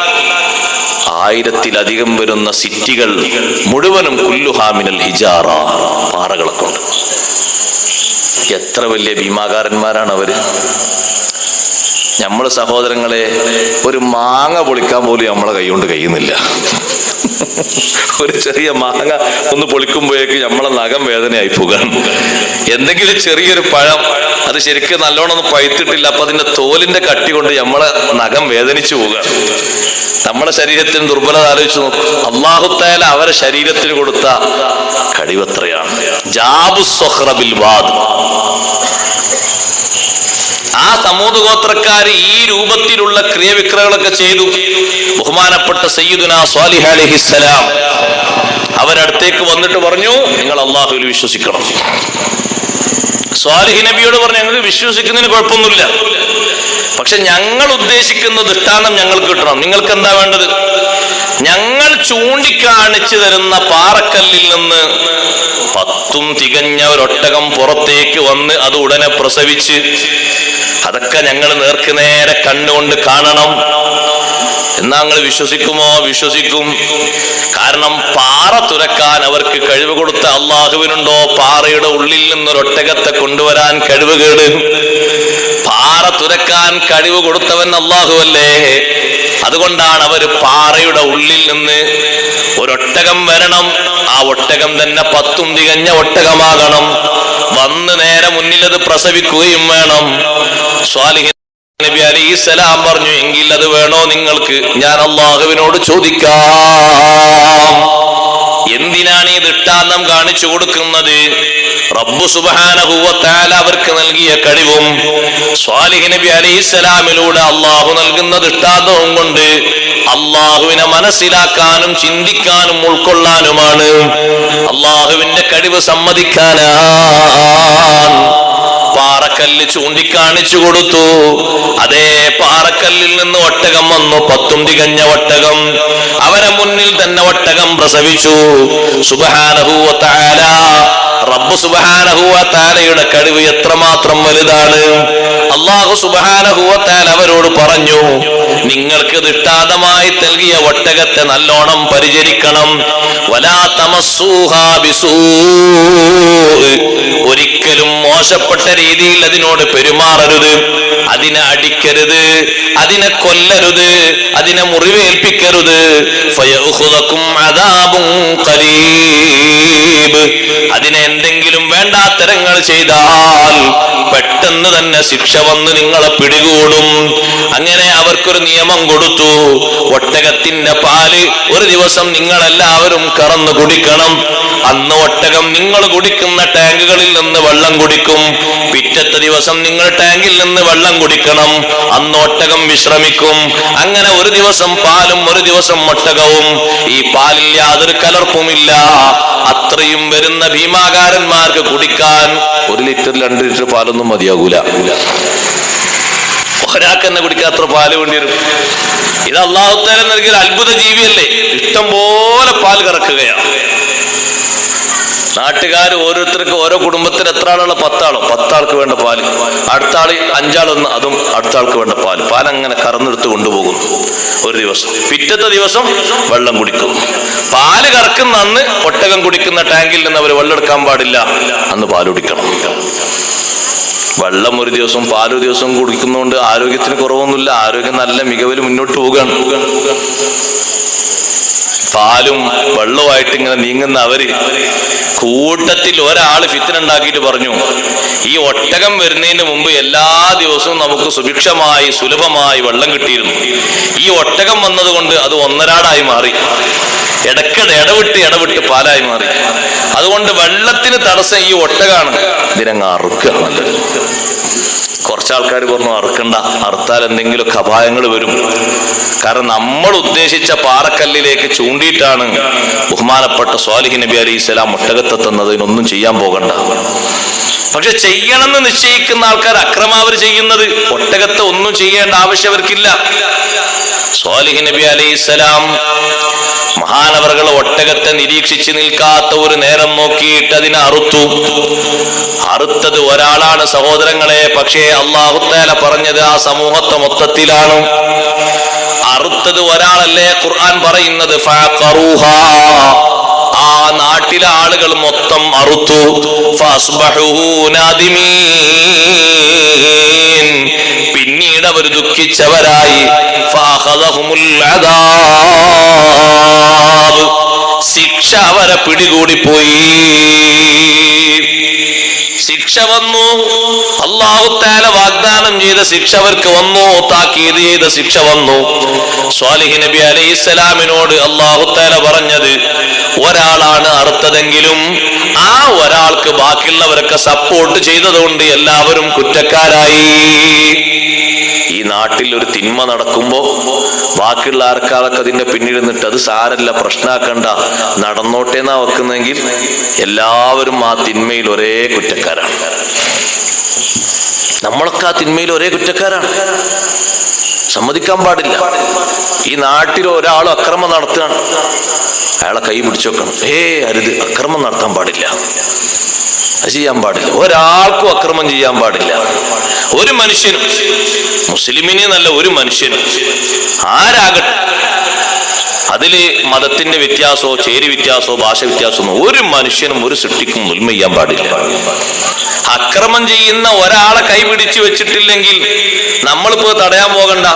1000-ലധികം വരുന്ന സിറ്റികൾ മുഴുവനും കുല്ലുഹാമിനൽ ഹിജാറ, പാറകളെ കൊണ്ട്. എത്ര വലിയ ഭീമാകാരന്മാരാണ് അവര്. നമ്മള് സഹോദരങ്ങളെ ഒരു മാങ്ങ പൊളിക്കാൻ പോലും നമ്മളെ കൈകൊണ്ട് കഴിയുന്നില്ല. ഒരു ചെറിയ മാങ്ങ ഒന്ന് പൊളിക്കുമ്പോഴേക്ക് നമ്മളെ നഖം വേദനയായി പോകാൻ. എന്തെങ്കിലും ചെറിയൊരു പഴം അത് ശരിക്കും നല്ലോണം ഒന്നും പഴുത്തിട്ടില്ല, അപ്പൊ അതിന്റെ തോലിന്റെ കട്ടി കൊണ്ട് നമ്മളെ നഖം വേദനിച്ചു പോകുക. നമ്മുടെ ശരീരത്തിന് ദുർബലത ആലോചിച്ച് നോക്കും. അല്ലാഹു തആല അവരെ ശരീരത്തിന് കൊടുത്ത കഴിവെത്രയാണ്. ജാബു സ്വഖ്റ ബിൽ വാദ്. ആ സമൂഹ ഗോത്രക്കാര് ഈ രൂപത്തിലുള്ള ക്രിയവിക്രയങ്ങളൊക്കെ ചെയ്തു. ബഹുമാനപ്പെട്ട സയ്യിദുനാ സ്വാലിഹ് അലൈഹിസ്സലാം അവരടുത്തേക്ക് വന്നിട്ട് പറഞ്ഞു, നിങ്ങൾ അള്ളാഹുവിൽ വിശ്വസിക്കണം. സ്വാലിഹ് നബിയോട് പറഞ്ഞു, ഞങ്ങൾക്ക് വിശ്വസിക്കുന്നതിന് കുഴപ്പമൊന്നുമില്ല, പക്ഷെ ഞങ്ങൾ ഉദ്ദേശിക്കുന്ന ദൃഷ്ടാന്തം ഞങ്ങൾക്ക് കിട്ടണം. നിങ്ങൾക്ക് എന്താ വേണ്ടത്? ഞങ്ങൾ ചൂണ്ടിക്കാണിച്ചു തരുന്ന പാറക്കല്ലിൽ നിന്ന് 10 തികഞ്ഞ ഒരൊട്ടകം പുറത്തേക്ക് വന്ന് അത് ഉടനെ പ്രസവിച്ച് അതൊക്കെ ഞങ്ങൾ നേർക്കുനേരെ കണ്ണുകൊണ്ട് കാണണം. എന്നാ നിങ്ങൾ വിശ്വസിക്കുമോ? വിശ്വസിക്കും. കാരണം പാറ തുരക്കാൻ അവർക്ക് കഴിവ് കൊടുത്ത അള്ളാഹുവിനുണ്ടോ പാറയുടെ ഉള്ളിൽ നിന്നൊരൊട്ടകത്തെ കൊണ്ടുവരാൻ കഴിവുകേട്? പാറ തുരക്കാൻ കഴിവ് കൊടുത്തവൻ അള്ളാഹുവല്ലേ. അതുകൊണ്ടാണ് അവര് പാറയുടെ ഉള്ളിൽ നിന്ന് ഒരൊട്ടകം വരണം. ആ ഒട്ടകം തന്നെ 10 തികഞ്ഞ ഒട്ടകമാകണം. വന്ന് നേരെ മുന്നിൽ അത് പ്രസവിക്കുകയും വേണം. സ്വാലിഹ് നബി അലൈഹിസ്സലാം പറഞ്ഞു, എങ്കിൽ അത് വേണോ നിങ്ങൾക്ക്? ഞാൻ അള്ളാഹുവിനോട് ചോദിക്കാം. എന്തിനാണ് ഈ ദൃഷ്ടാന്തം കാണിച്ചു കൊടുക്കുന്നത്? റബ്ബ് സുബ്ഹാനഹു വ തആല അവർക്ക് നൽകിയ കഴിവും സ്വാലിഹ് നബി അലൈഹിസ്സലാമിലൂടെ അള്ളാഹു നൽകുന്ന ദൃഷ്ടാന്തവും കൊണ്ട് അള്ളാഹുവിനെ മനസ്സിലാക്കാനും ചിന്തിക്കാനും ഉൾക്കൊള്ളാനുമാണ്. അള്ളാഹുവിന്റെ കഴിവ് സമ്മതിക്കാനാണ്. പാറക്കല്ല് ചൂണ്ടിക്കാണിച്ചു കൊടുത്തു. അതേ പാറക്കല്ലിൽ നിന്ന് ഒട്ടകം വന്നു, 10 തികഞ്ഞ ഒട്ടകം. അവരെ മുന്നിൽ തന്നെ ഒട്ടകം പ്രസവിച്ചു. സുബ്ഹാനഹു വ തആല, റബ്ബ് സുബ്ഹാനഹു വ തആലയുടെ കഴിവ് എത്രമാത്രം വലുതാണ്. അല്ലാഹു സുബ്ഹാനഹു വ തആല അവരോട് പറഞ്ഞു, നിങ്ങൾക്ക് ദൃഷ്ടാന്തമായി നൽകിയ ഒട്ടകത്തെ നല്ലോണം പരിചരിക്കണം. വലാ തമസ്സൂഹാ ബിസൂ, ഒരിക്കലും മോശപ്പെട്ട രീതിയിൽ അതിനോട് പെരുമാറരുത്. അതിനെ അടിക്കരുത്, അതിനെ കൊല്ലരുത്, അതിനെ മുറിവേൽപ്പിക്കരുത്. ഫയഖുദകും അദാബുൻ ഖരീബ്, അതിനെ എന്തെങ്കിലും വേണ്ടാത്തരങ്ങൾ ചെയ്താൽ പെട്ടെന്ന് തന്നെ ശിക്ഷ വന്ന് നിങ്ങളെ പിടികൂടും. അങ്ങനെ അവർക്കൊരു നിയമം കൊടുത്തു. ഒട്ടകത്തിന്റെ പാല് ഒരു ദിവസം നിങ്ങളെല്ലാവരും കറന്നു കുടിക്കണം. അന്ന് ഒട്ടകം നിങ്ങൾ കുടിക്കുന്ന ടാങ്കുകളിൽ നിന്ന് വെള്ളം കുടിക്കും. പിറ്റത്തെ ദിവസം നിങ്ങൾ ടാങ്കിൽ നിന്ന് വെള്ളം കുടിക്കണം. അന്ന് ഒട്ടകം വിശ്രമിക്കും. അങ്ങനെ ഒരു ദിവസം പാലും ഒരു ദിവസം ഒട്ടകവും. ഈ പാലിൽ യാതൊരു കലർപ്പുമില്ല. അത്രയും വരുന്ന ഭീമാകാരന്മാർക്ക് കുടിക്കാൻ 1 ലിറ്റർ 2 ലിറ്റർ പാലൊന്നും മതിയാകൂല. ഒരാൾക്ക് തന്നെ കുടിക്കാൻ അത്ര പാല് വേണ്ടി വരും. ഇത് അല്ലാഹു തആല നൽകിയ അത്ഭുത ജീവിയല്ലേ. ഇഷ്ടം പോലെ പാൽ കറക്കുകയാണ്. നാട്ടുകാർ ഓരോരുത്തർക്ക് ഓരോ കുടുംബത്തിൽ എത്ര ആളുള്ള? 10 ആളോ? 10 ആൾക്ക് വേണ്ട പാല്. അടുത്ത ആള് 5 ആളൊന്ന്, അതും അടുത്ത ആൾക്ക് വേണ്ട പാല്. പാലങ്ങനെ കറന്നെടുത്ത് കൊണ്ടുപോകും ഒരു ദിവസം. പിറ്റത്തെ ദിവസം വെള്ളം കുടിക്കും. പാല് കറക്കുന്ന അന്ന് ഒട്ടകം കുടിക്കുന്ന ടാങ്കിൽ നിന്ന് അവർ വെള്ളം എടുക്കാൻ പാടില്ല. അന്ന് പാല് കുടിക്കണം. വെള്ളം ഒരു ദിവസം പാലൊരു ദിവസം കുടിക്കുന്നതുകൊണ്ട് ആരോഗ്യത്തിന് കുറവൊന്നുമില്ല. ആരോഗ്യം നല്ല മികവിൽ മുന്നോട്ട് പോവുകയാണ്. പാലും വെള്ളവുമായിട്ട് ഇങ്ങനെ നീങ്ങുന്ന അവര് കൂട്ടത്തിൽ ഒരാള് ഫിത്ന ഉണ്ടാക്കിയിട്ട് പറഞ്ഞു, ഈ ഒട്ടകം വരുന്നതിന് മുമ്പ് എല്ലാ ദിവസവും നമുക്ക് സുഭിക്ഷമായി സുലഭമായി വെള്ളം കിട്ടിയിരുന്നു. ഈ ഒട്ടകം വന്നതുകൊണ്ട് അത് ഒന്നരാടായി മാറി. ഇടയ്ക്കിടെ ഇടവിട്ട് പാലായി മാറി. അതുകൊണ്ട് വെള്ളത്തിന് തടസ്സം ഈ ഒട്ടകാണ്. ഇതിനങ്ങ് അറുക്കുക നല്ലത്. കുറച്ചാൾക്കാർ പറഞ്ഞു അറുക്കണ്ട, അറുത്താൽ എന്തെങ്കിലുമൊക്കെ അപായങ്ങൾ വരും. കാരണം നമ്മൾ ഉദ്ദേശിച്ച പാറക്കല്ലിലേക്ക് ചൂണ്ടിയിട്ടാണ് ബഹുമാനപ്പെട്ട സ്വാലിഹ് നബി അലൈഹി സ്വലാം ഒട്ടകത്തെ തന്നത്. ഇതിനൊന്നും ചെയ്യാൻ പോകണ്ട. പക്ഷെ ചെയ്യണമെന്ന് നിശ്ചയിക്കുന്ന ആൾക്കാർ അക്രമാവർ ചെയ്യുന്നത്. ഒട്ടകത്തെ ഒന്നും ചെയ്യേണ്ട ആവശ്യം അവർക്കില്ല. സ്വാലിഹ് നബി അലൈഹി സ്വലാം മഹാനവറുകൾ ഒട്ടകത്തെ നിരീക്ഷിച്ച് നിൽക്കാത്ത ഒരു നേരം നോക്കിയിട്ട് അതിനെ അറുത്തത് ഒരാളാണ് സഹോദരങ്ങളെ. പക്ഷേ അല്ലാഹു തആല പറഞ്ഞത് ആ സമൂഹത്തെ മൊത്തത്തിലാണ്. അറുത്തത് ഒരാളല്ലേ. ഖുർആൻ പറയുന്നത് ഫഅഖറൂഹാ, ആ നാട്ടിലെ ആളുകൾ മൊത്തം അറുത്തു. ഫഅസ്ബഹൂ നാദിമീൻ, പിന്നീട് അവർ ദുഃഖിച്ചവരായി. ഫഅഖദഹുമുൽ അദാബ്, ശിക്ഷ അവരെ പിടികൂടിപ്പോയി. ശിക്ഷ വന്നു. അല്ലാഹു തആല വാഗ്ദാനം ചെയ്ത ശിക്ഷ അവർക്ക് വന്നു. താക്കീത് ചെയ്ത ശിക്ഷ വന്നു. സ്വാലിഹ് നബി അലൈഹിസ്സലാമിനോട് അല്ലാഹു തആല പറഞ്ഞത്, ഒരാളാണ് അറുത്തതെങ്കിലും ആ ഒരാൾക്ക് ബാക്കിയുള്ളവരൊക്കെ സപ്പോർട്ട് ചെയ്തതുകൊണ്ട് എല്ലാവരും കുറ്റക്കാരായി. ഈ നാട്ടിൽ ഒരു തിന്മ നടക്കുമ്പോ ബാക്കിയുള്ള ആൾക്കാരൊക്കെ അതിന്റെ പിന്നിൽ നിന്നിട്ട് അത് സാരല്ല, പ്രശ്നമാക്കണ്ട, നടന്നോട്ടെ എന്നാ വെക്കുന്നെങ്കിൽ എല്ലാവരും ആ തിന്മയിൽ ഒരേ കുറ്റക്കാരാണ്. നമ്മളൊക്കെ ആ തിന്മയിൽ ഒരേ കുറ്റക്കാരാണ്. സമ്മതിക്കാൻ പാടില്ല. ഈ നാട്ടിൽ ഒരാൾ അക്രമം നടത്തുകയാണ്, അയാളെ കൈ പിടിച്ചു വെക്കണം. അരുത്, അക്രമം നടത്താൻ പാടില്ല, അത് ചെയ്യാൻ പാടില്ല. ഒരാൾക്കും അക്രമം ചെയ്യാൻ പാടില്ല. ഒരു മനുഷ്യനും, മുസ്ലിമിനെ നല്ല ഒരു മനുഷ്യനും ആരാകട്ടെ, അതില് മതത്തിന്റെ വ്യത്യാസമോ ചേരി വ്യത്യാസമോ ഭാഷ വ്യത്യാസമോ ഒരു മനുഷ്യനും ഒരു സൃഷ്ടിക്കും ഉൽമ ചെയ്യാൻ പാടില്ല. അക്രമം ചെയ്യുന്ന ഒരാളെ കൈ പിടിച്ചു വെച്ചിട്ടില്ലെങ്കിൽ നമ്മളിപ്പോ തടയാൻ പോകണ്ട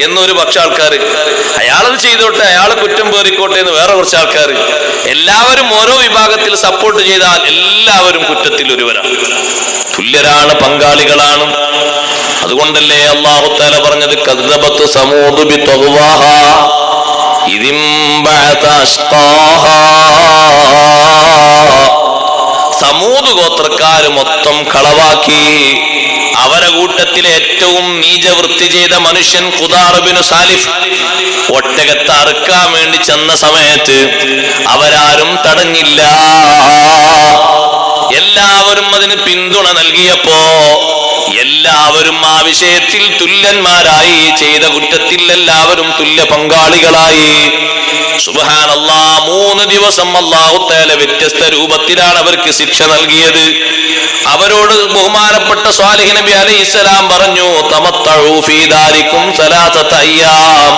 എന്നൊരു പക്ഷെ ആൾക്കാർ, അയാളത് ചെയ്തോട്ടെ, അയാളെ കുറ്റം പേറിക്കോട്ടെ എന്ന് വേറെ കുറച്ച് ആൾക്കാർ. എല്ലാവരും ഓരോ വിഭാഗത്തിൽ സപ്പോർട്ട് ചെയ്താൽ എല്ലാവരും കുറ്റത്തിൽ ഒരുവരാണ്, തുല്യരാണ്, പങ്കാളികളാണ്. അതുകൊണ്ടല്ലേ അല്ലാഹു തആല പറഞ്ഞത് കദ്ദബത്ത് സമൂദ് ബിതഗ്വാഹാ ഇദിം ബഅത അശ്ഖാഹാ. സമൂദ് ഗോത്രക്കാര് മൊത്തം കളവാക്കി. അവരെ കൂട്ടത്തിലെ ഏറ്റവും നീചവൃത്തി ചെയ്ത മനുഷ്യൻ ഖുദാർ ഇബ്നു സാലിഫ് ഒട്ടകത്തെ അറുക്കാൻ വേണ്ടി ചെന്ന സമയത്ത് അവരാരും തടഞ്ഞില്ല. എല്ലാവരും അതിന് പിന്തുണ നൽകിയപ്പോ എല്ലാവരും ആ വിഷയത്തിൽ തുല്യന്മാരായി. ചെയ്ത കുറ്റത്തിൽ എല്ലാവരും തുല്യ പങ്കാളികളായി. സുബ്ഹാനല്ലാഹ്, 3 ദിവസം അല്ലാഹു തആല വ്യത്യസ്ത രൂപത്തിലാണ് അവർക്ക് ശിക്ഷ നൽകിയത്. അവരോട് ബഹുമാനപ്പെട്ട സ്വാലിഹ് നബി അലൈഹിസ്സലാം പറഞ്ഞു, തമത്തഉ ഫീ ദാരിക്കും സലാസത അയ്യാം,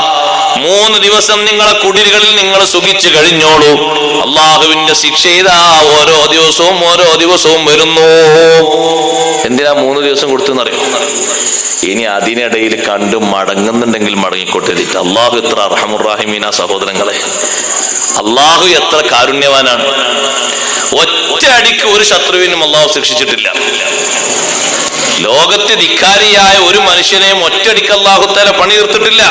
3 ദിവസം നിങ്ങളെ കുടിലുകളിൽ നിങ്ങൾ സുഖിച്ചു കഴിഞ്ഞോളൂ. അള്ളാഹുവിന്റെ ശിക്ഷ ഇതാ ഓരോ ദിവസവും വരുന്നു. എന്തിനാ 3 ദിവസം കൊടുത്തെന്നറിയോ? ഇനി അതിനിടയിൽ കണ്ടു മടങ്ങുന്നുണ്ടെങ്കിൽ മടങ്ങിക്കോട്ടെ. അള്ളാഹു എത്ര അർഹമുർ-റഹീമീന സഹോദരങ്ങളെ, അള്ളാഹു എത്ര കാരുണ്യവാനാണ്. ഒറ്റ അടിക്ക് ഒരു ശത്രുവിനും അള്ളാഹു ശിക്ഷിച്ചിട്ടില്ല. ലോകത്തെ ധിക്കാരിയായ ഒരു മനുഷ്യനെയും ഒറ്റയടിക്ക് അല്ലാഹു തആല പണി തീർത്തിട്ടില്ല.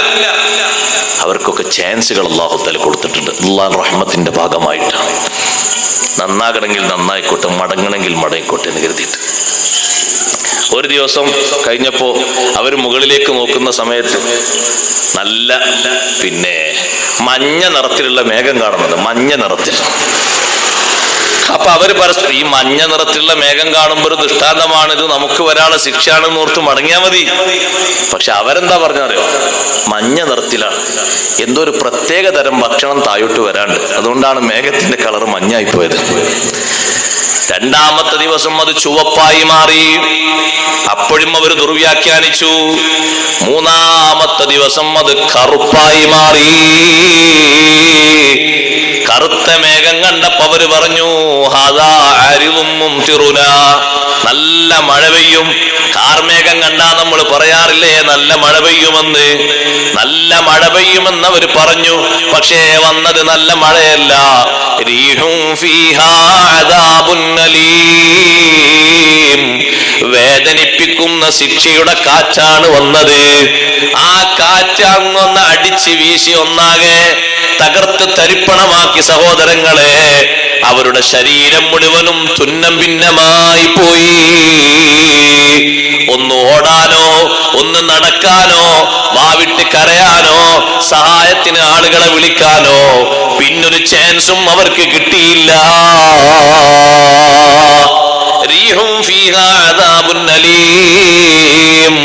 അവർക്കൊക്കെ ചാൻസുകൾ അല്ലാഹു തആല കൊടുത്തിട്ടുണ്ട്. അല്ലാഹുവിന്റെ റഹ്മത്തിന്റെ ഭാഗമായിട്ടാണ്. നന്നാകണമെങ്കിൽ നന്നായിക്കോട്ടെ, മടങ്ങണമെങ്കിൽ മടങ്ങിക്കോട്ടെ എന്ന് കരുതിയിട്ട്. ഒരു ദിവസം കഴിഞ്ഞപ്പോ അവർ മുകളിലേക്ക് നോക്കുന്ന സമയത്ത് നല്ല മഞ്ഞ നിറത്തിലുള്ള മേഘം കാണുന്നത്, മഞ്ഞ നിറത്തിൽ. അപ്പൊ അവര് പരസ്പരം ഈ മഞ്ഞ നിറത്തിലുള്ള മേഘം കാണുമ്പോൾ ഒരു ദൃഷ്ടാന്തമാണ്, ഇത് നമുക്ക് ഒരാളെ ശിക്ഷയാണെന്ന് ഓർത്ത് മടങ്ങിയാൽ മതി. പക്ഷെ അവരെന്താ പറഞ്ഞറിയോ? മഞ്ഞ നിറത്തിലാണ്, എന്തോ ഒരു പ്രത്യേക തരം ഭക്ഷണം താഴോട്ട് വരാണ്ട്, അതുകൊണ്ടാണ് മേഘത്തിന്റെ കളർ മഞ്ഞായി പോയത്. രണ്ടാമത്തെ ദിവസം അത് ചുവപ്പായി മാറി, അപ്പോഴും അവർ ദുർവ്യാഖ്യാനിച്ചു. മൂന്നാമത്തെ ദിവസം അത് കറുപ്പായി മാറി. കറുത്ത മേഘം കണ്ടപ്പോ അവര് പറഞ്ഞു, ഹാദാ ആരിദും മുംതിറുന, നല്ല മഴ പെയ്യും. കാർമേഘം കണ്ടാ നമ്മൾ പറയാറില്ലേ നല്ല മഴ പെയ്യുമെന്ന്. നല്ല മഴ പെയ്യുമെന്ന് അവര് പറഞ്ഞു. പക്ഷേ വന്നത് നല്ല മഴയല്ല. റീഹും ഫീഹാ അദാബുൻ അലീം. വേദനിപ്പിക്കുന്ന ശിക്ഷയുടെ കാറ്റാണ് വന്നത്. ആ കാറ്റ് അങ്ങൊന്ന് അടിച്ച് വീശി ഒന്നാകെ തകർത്ത് തരിപ്പണമാക്കി സഹോദരങ്ങളെ. അവരുടെ ശരീരം മുഴുവനും തുന്നം ഭിന്നമായി പോയി. ഒന്ന് ഓടാനോ ഒന്ന് നടക്കാനോ വാവിട്ട് കരയാനോ സഹായത്തിന് ആളുകളെ വിളിക്കാനോ പിന്നൊരു ചാൻസും അവർക്ക് കിട്ടിയില്ല. റീഹും ഫീഹാ അദാബുൻ അലീം.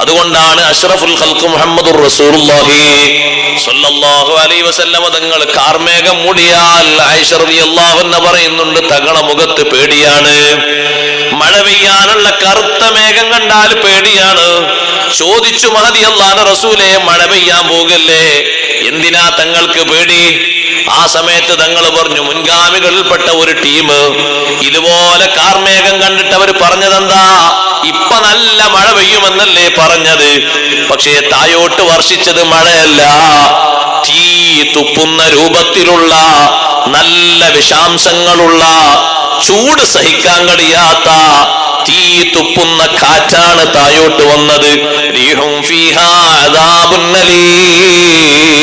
അതുകൊണ്ടാണ് അഷ്റഫുൽ ഖൽഖ് മുഹമ്മദുർ റസൂലുള്ളാഹി സ്വല്ലല്ലാഹു അലൈഹി വസല്ലമ തങ്ങൾ കാർമേഘം മൂടിയാൽ ആയിഷ റളിയല്ലാഹു അൻഹ പറയുന്നുണ്ട്, തങ്ങളുടെ മുഖത്ത് പേടിയാണ്. മഴ പെയ്യാനുള്ള കറുത്ത മേഘം കണ്ടാൽ പേടിയാണ്. ചോദിച്ചു മഹദി അല്ലാഹുവിന്റെ റസൂലേ, മഴ പെയ്യാൻ പോകല്ലേ, എന്തിനാ തങ്ങൾക്ക് പേടി? ആ സമയത്ത് തങ്ങൾ പറഞ്ഞു, മുൻഗാമികളിൽപ്പെട്ട ഒരു ടീം ഇതുപോലെ കാർമേഘം കണ്ടിട്ട് അവർ പറഞ്ഞതെന്താ, ഇപ്പൊ നല്ല മഴ പെയ്യുമെന്നല്ലേ പറഞ്ഞത്, പക്ഷേ തായോട്ട് വർഷിച്ചത് മഴയല്ല, തീ തുപ്പുന്ന രൂപത്തിലുള്ള നല്ല വിഷാംശങ്ങളുള്ള ചൂട് സഹിക്കാൻ കഴിയാത്ത തീ തുപ്പുന്ന കാറ്റാണ് തായോട്ട് വന്നത്. റീഹും ഫീഹാ അദാബുൻ അലീം.